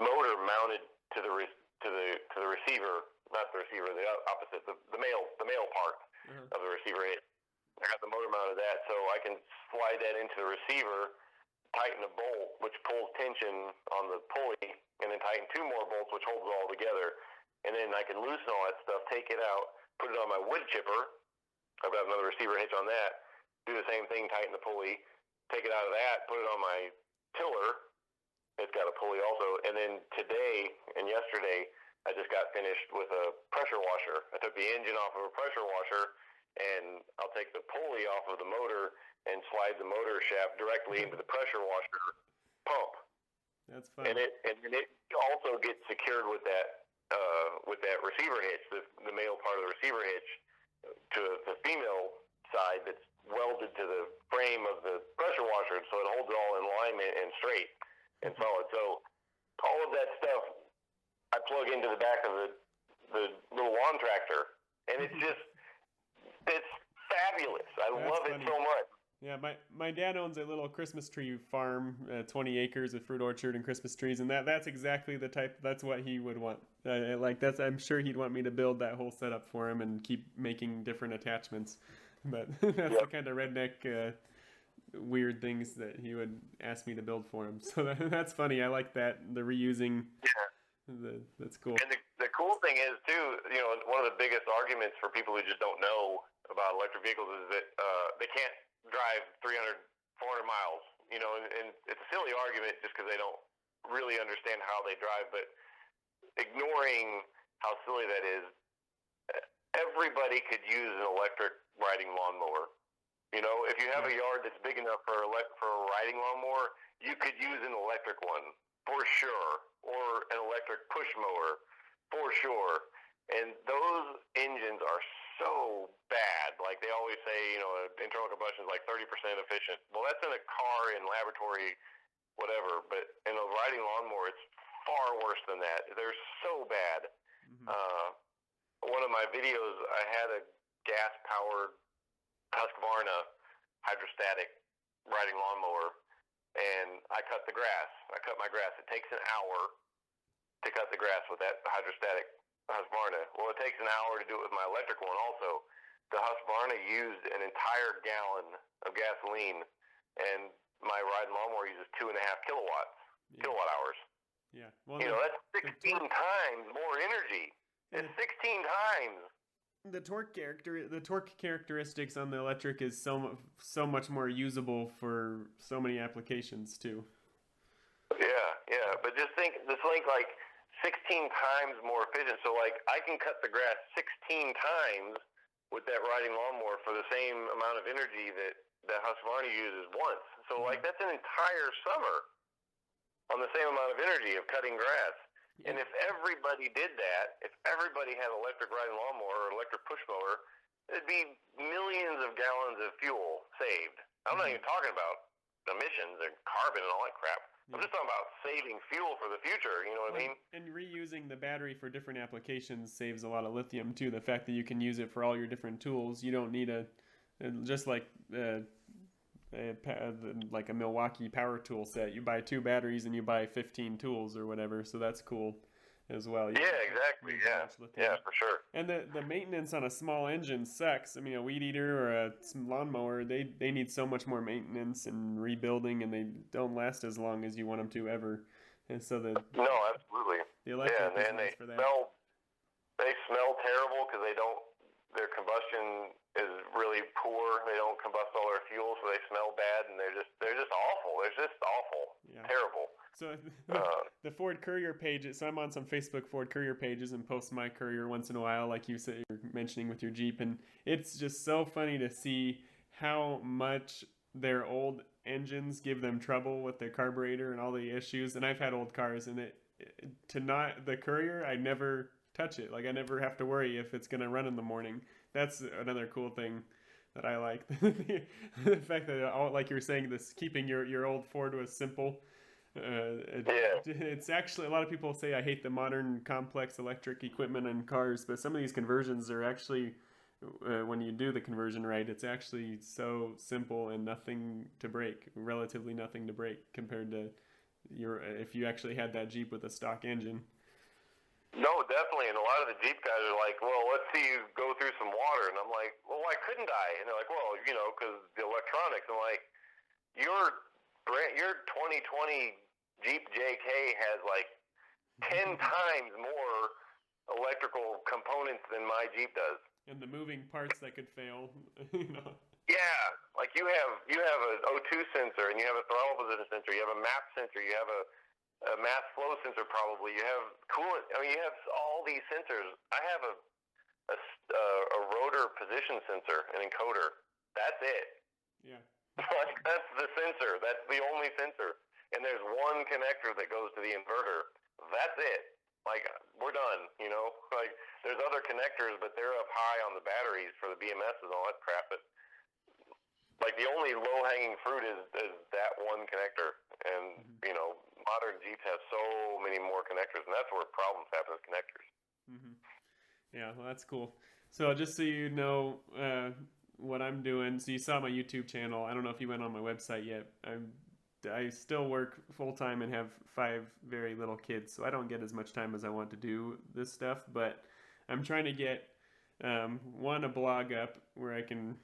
motor mounted to the receiver, not the receiver, the opposite, the male part of the receiver hitch. I got the motor mounted to that, so I can slide that into the receiver, tighten a bolt, which pulls tension on the pulley, and then tighten 2 more bolts, which holds it all together. And then I can loosen all that stuff, take it out, put it on my wood chipper. I've got another receiver hitch on that. Do the same thing, tighten the pulley, take it out of that, put it on my tiller. It's got a pulley also. And then today and yesterday, I just got finished with a pressure washer. I took the engine off of a pressure washer, and I'll take the pulley off of the motor and slide the motor shaft directly into the pressure washer pump. That's fun. And it also gets secured with that receiver hitch, the male part of the receiver hitch, to the female side that's welded to the frame of the pressure washer, so it holds it all in alignment and straight and solid. So all of that stuff I plug into the back of the little lawn tractor, and it's fabulous. I love it so much. Yeah, my dad owns a little Christmas tree farm, 20 acres of fruit orchard and Christmas trees, and that's exactly the type. That's what he would want. I'm sure he'd want me to build that whole setup for him and keep making different attachments. But that's the kind of redneck, weird things that he would ask me to build for him. So that's funny. I like that, the reusing. Yeah. That's cool. And the cool thing is too, you know, one of the biggest arguments for people who just don't know about electric vehicles is that they can't drive 300, 400 miles, you know, and it's a silly argument just because they don't really understand how they drive. But ignoring how silly that is, everybody could use an electric riding lawnmower. You know, if you have a yard that's big enough for a riding lawnmower, you could use an electric one for sure, or an electric push mower for sure. And those engines are so bad. Like they always say, you know, internal combustion is like 30% efficient. Well, that's in a car, in laboratory, whatever. But in a riding lawnmower, it's far worse than that. They're so bad. One of my videos, I had a gas-powered Husqvarna hydrostatic riding lawnmower, and I cut the grass. I cut my grass. It takes an hour to cut the grass with that hydrostatic Husqvarna. Well, it takes an hour to do it with my electric one also. The Husqvarna used an entire gallon of gasoline, and my riding lawnmower uses 2.5 kilowatt hours. Yeah. Well, you know, that's 16 times more energy. It's 16 times. The torque characteristics on the electric is so much more usable for so many applications too. Yeah. But just think like 16 times more efficient. So like I can cut the grass 16 times with that riding lawnmower for the same amount of energy that Husqvarna uses once. So like that's an entire summer on the same amount of energy of cutting grass. Yeah. And if everybody did that, if everybody had an electric riding lawnmower or electric push mower, it'd be millions of gallons of fuel saved. I'm not even talking about emissions and carbon and all that crap. I'm just talking about saving fuel for the future, you know what I mean? And reusing the battery for different applications saves a lot of lithium too. The fact that you can use it for all your different tools, you don't need just like a Milwaukee power tool set. You buy 2 batteries and you buy 15 tools or whatever, so that's cool as well. Exactly. Yeah, for sure. And the maintenance on a small engine sucks. I mean, a weed eater or a lawnmower, they need so much more maintenance and rebuilding, and they don't last as long as you want them to ever. And so no, absolutely. The electric is nice for that. They smell terrible because their combustion is really poor. They don't combust all their fuel, so they smell bad, and they're just awful. They're just awful. Yeah. Terrible. So the Ford Courier page, so I'm on some Facebook Ford Courier pages and post my Courier once in a while, like you said, you're mentioning with your Jeep, and it's just so funny to see how much their old engines give them trouble with their carburetor and all the issues. And I've had old cars, and the Courier, I never touch it. Like I never have to worry if it's gonna run in the morning. That's another cool thing that I like. The fact that, like you were saying, this keeping your old Ford was simple. It's actually, a lot of people say I hate the modern complex electric equipment in cars, but some of these conversions are actually, when you do the conversion right, it's actually so simple and relatively nothing to break compared to if you actually had that Jeep with a stock engine. No, definitely. And a lot of the Jeep guys are like, well, let's see you go through some water. And I'm like, well, why couldn't I? And they're like, well, you know, because the electronics. I'm like, your 2020 Jeep JK has like 10 times more electrical components than my Jeep does. And the moving parts that could fail, you know. Yeah, like you have an O2 sensor, and you have a throttle position sensor, you have a map sensor, you have a mass flow sensor probably, you have coolant. I mean, you have all these sensors. I have a rotor position sensor, an encoder. That's it. Yeah. Like, that's the sensor. That's the only sensor. And there's one connector that goes to the inverter. That's it. Like, we're done, you know? Like, there's other connectors, but they're up high on the batteries for the BMS and all that crap. But, like, the only low-hanging fruit is that one connector. And, you know, modern Jeeps have so many more connectors, and that's where problems happen with connectors. Yeah, well, that's cool. So just so you know what I'm doing, so you saw my YouTube channel. I don't know if you went on my website yet. I still work full-time and have 5 very little kids, so I don't get as much time as I want to do this stuff, but I'm trying to get, a blog up where I can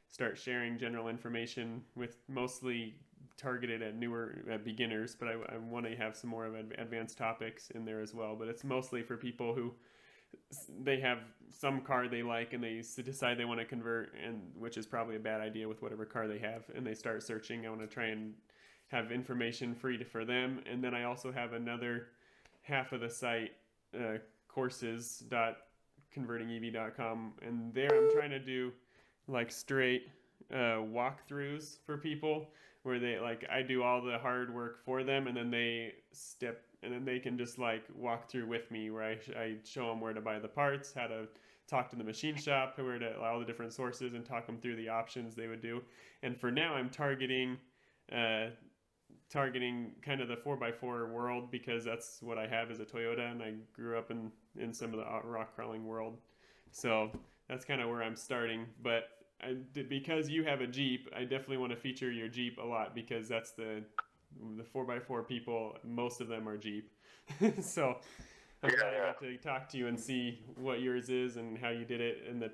start sharing general information with mostly targeted at beginners, but I want to have some more of advanced topics in there as well. But it's mostly for people who they have some car they like and they decide they want to convert, and which is probably a bad idea with whatever car they have, and they start searching. I want to try and have information free for them. And then I also have another half of the site, courses.convertingev.com, and there I'm trying to do like straight walkthroughs for people where they like I do all the hard work for them, and then they can just like walk through with me where I show them where to buy the parts, how to talk to the machine shop, where to all the different sources, and talk them through the options they would do. And for now, I'm targeting kind of the 4x4 world because that's what I have as a Toyota, and I grew up in some of the rock crawling world. So that's kind of where I'm starting. But because you have a Jeep, I definitely want to feature your Jeep a lot because that's the 4x4 people, most of them are Jeep. So I'm glad I got to talk to you and see what yours is and how you did it, and the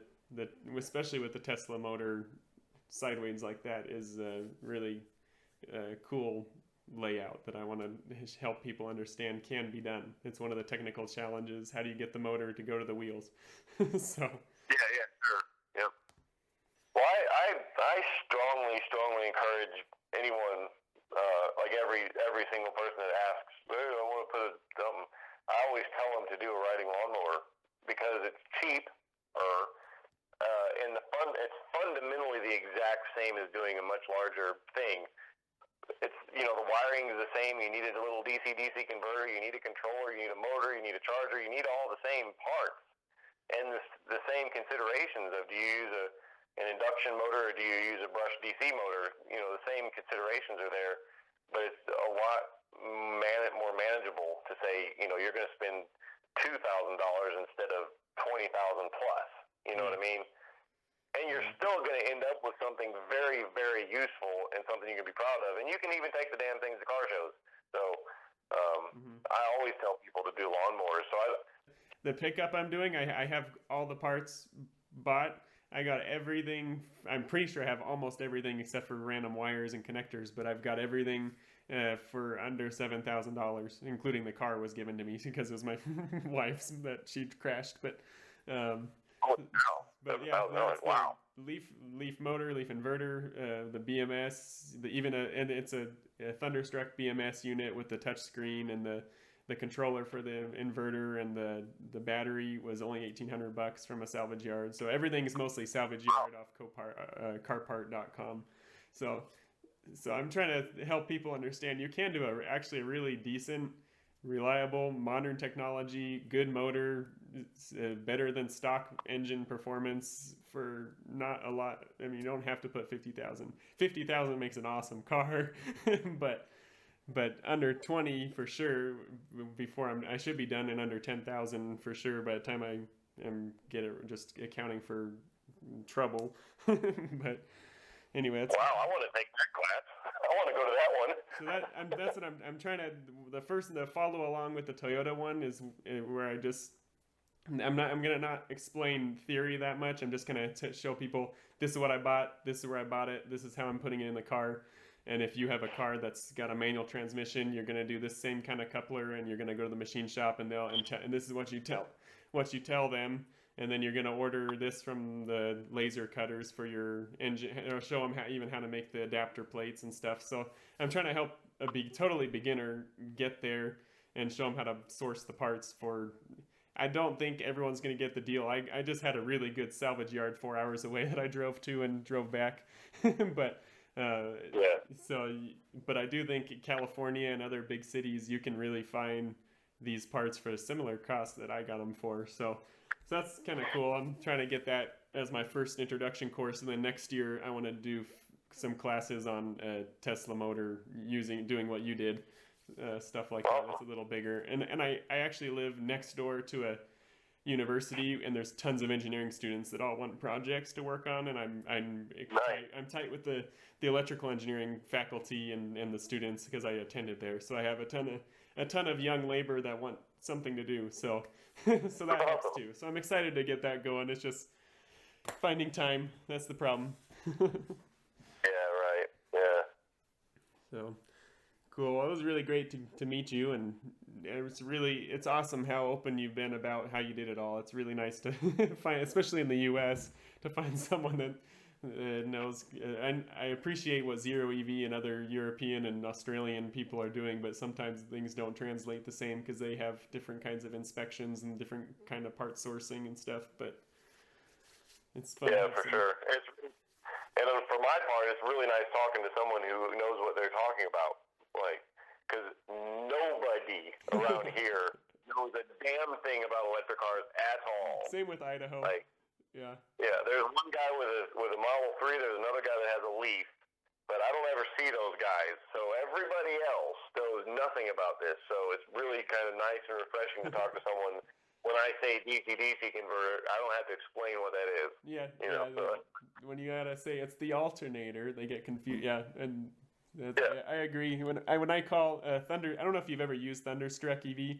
especially with the Tesla motor sideways like that is really cool layout that I want to help people understand can be done. It's one of the technical challenges. How do you get the motor to go to the wheels? So yeah, sure. Yep. Well, I strongly encourage anyone, like every single person that asks, "Hey, I want to put something." I always tell them to do a riding lawnmower because it's cheap, and it's fundamentally the exact same as doing a much larger thing. It's, the wiring is the same. You need a little DC-DC converter. You need a controller. You need a motor. You need a charger. You need all the same parts and the same considerations of do you use an induction motor or do you use a brushed DC motor? The same considerations are there, but it's a lot more manageable to say, you're going to spend $2,000 instead of $20,000 plus. You know what I mean? And you're still going to end up with something very, very useful and something you can be proud of. And you can even take the damn things to car shows. So I always tell people to do lawnmowers. So the pickup I'm doing, I have all the parts bought. I got everything. I'm pretty sure I have almost everything except for random wires and connectors, but I've got everything for under $7,000, including the car was given to me because it was my wife's that she crashed. But yeah, wow. Leaf motor, leaf inverter, the BMS, and it's a Thunderstruck BMS unit with the touch screen and the controller for the inverter, and the battery was only $1,800 from a salvage yard. So everything is mostly salvage yard off carpart.com. So I'm trying to help people understand you can do actually a really decent, reliable, modern technology, good motor, better than stock engine performance for not a lot. I mean, you don't have to put 50,000. 50,000 makes an awesome car, but under 20 for sure. I should be done in under 10,000 for sure by the time I get it, just accounting for trouble. But anyway, wow, I want to take that class. I want to go to that one. So that's what I'm trying to. The follow along with the Toyota one is where I'm gonna not explain theory that much. I'm just gonna show people this is what I bought, this is where I bought it, this is how I'm putting it in the car. And if you have a car that's got a manual transmission, you're gonna do this same kind of coupler, and you're gonna go to the machine shop, and this is what you tell them, and then you're gonna order this from the laser cutters for your engine, or show them how to make the adapter plates and stuff. So I'm trying to help a totally beginner get there and show them how to source the parts for. I don't think everyone's going to get the deal. I just had a really good salvage yard 4 hours away that I drove to and drove back. But but I do think California and other big cities, you can really find these parts for a similar cost that I got them for. So that's kind of cool. I'm trying to get that as my first introduction course. And then next year I want to do some classes on Tesla motor doing what you did. Stuff like that. It's a little bigger, and I actually live next door to a university, and there's tons of engineering students that all want projects to work on, and I'm tight with the electrical engineering faculty and the students because I attended there, so I have a ton of young labor that want something to do, so that helps too. So I'm excited to get that going. It's just finding time. That's the problem. Yeah, right. Yeah. So. Cool. Well, it was really great to meet you, and it's awesome how open you've been about how you did it all. It's really nice to find, especially in the U.S., to find someone that knows. And I appreciate what Zero EV and other European and Australian people are doing, but sometimes things don't translate the same because they have different kinds of inspections and different kind of part sourcing and stuff. But it's fun. Yeah, for sure. And for my part, it's really nice talking to someone who knows what they're talking about. Like, because nobody around here knows a damn thing about electric cars at all. Same with Idaho. Like, yeah. Yeah, there's one guy with a Model 3. There's another guy that has a Leaf, but I don't ever see those guys. So everybody else knows nothing about this. So it's really kind of nice and refreshing to talk to someone. When I say DC-DC converter, I don't have to explain what that is. Yeah, So, when you gotta say it's the alternator, they get confused. Yeah, and Yeah. I agree. When I call Thunder, I don't know if you've ever used Thunderstruck EV,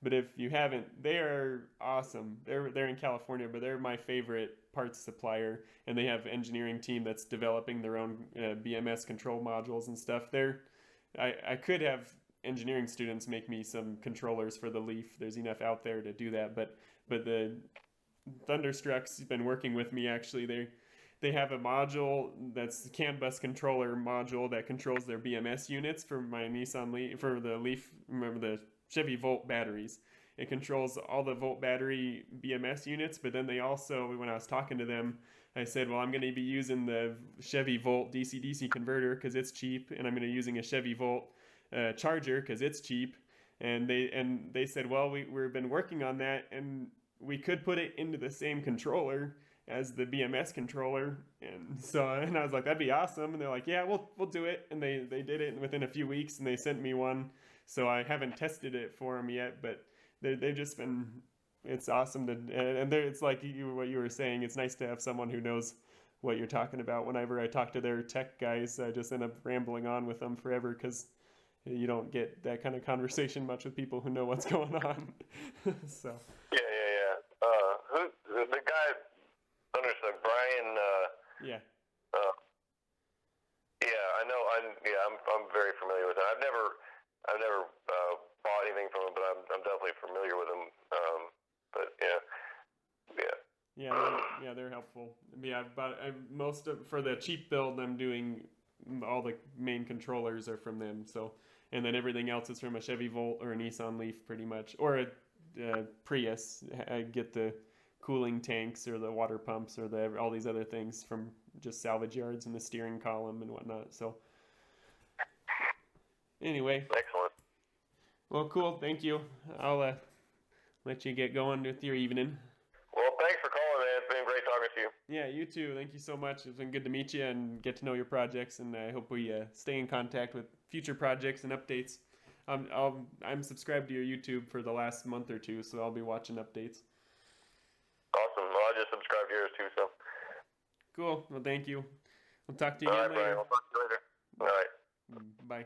but if you haven't, they are awesome. They're in California, but they're my favorite parts supplier, and they have engineering team that's developing their own BMS control modules and stuff. I could have engineering students make me some controllers for the Leaf. There's enough out there to do that, but the Thunderstruck's been working with me actually. They have a module that's the CAN bus controller module that controls their BMS units for my Nissan Leaf, for the Leaf, remember the Chevy Volt batteries. It controls all the Volt battery BMS units, but then they also, when I was talking to them, I said, well, I'm going to be using the Chevy Volt DC-DC converter because it's cheap, and I'm going to be using a Chevy Volt charger because it's cheap. And they said, well, we've been working on that, and we could put it into the same controller as the BMS controller. And I was like, that'd be awesome. And they're like, yeah, we'll do it. And they did it within a few weeks, and they sent me one. So I haven't tested it for them yet, but they've just been, it's awesome to, and it's like what you were saying, it's nice to have someone who knows what you're talking about. Whenever I talk to their tech guys, I just end up rambling on with them forever because you don't get that kind of conversation much with people who know what's going on. So. Yeah. The guy, understood, Brian. Yeah. Yeah, I know. I'm very familiar with him. I've never bought anything from him, but I'm definitely familiar with him. But yeah, they're helpful. Yeah, but for the cheap build, I'm doing all the main controllers are from them. So, and then everything else is from a Chevy Volt or a Nissan Leaf, pretty much, or a Prius. I get the cooling tanks or the water pumps or all these other things from just salvage yards and the steering column and whatnot. So, anyway. Excellent. Well, cool. Thank you. I'll let you get going with your evening. Well, thanks for calling, man. It's been great talking to you. Yeah, you too. Thank you so much. It's been good to meet you and get to know your projects, and I hope we stay in contact with future projects and updates. I'm subscribed to your YouTube for the last month or two, so I'll be watching updates. Awesome. Well, I just subscribed to yours too, so. Cool. Well, thank you. We'll talk to you again later. All right, Brian. I'll talk to you later. All right. Bye.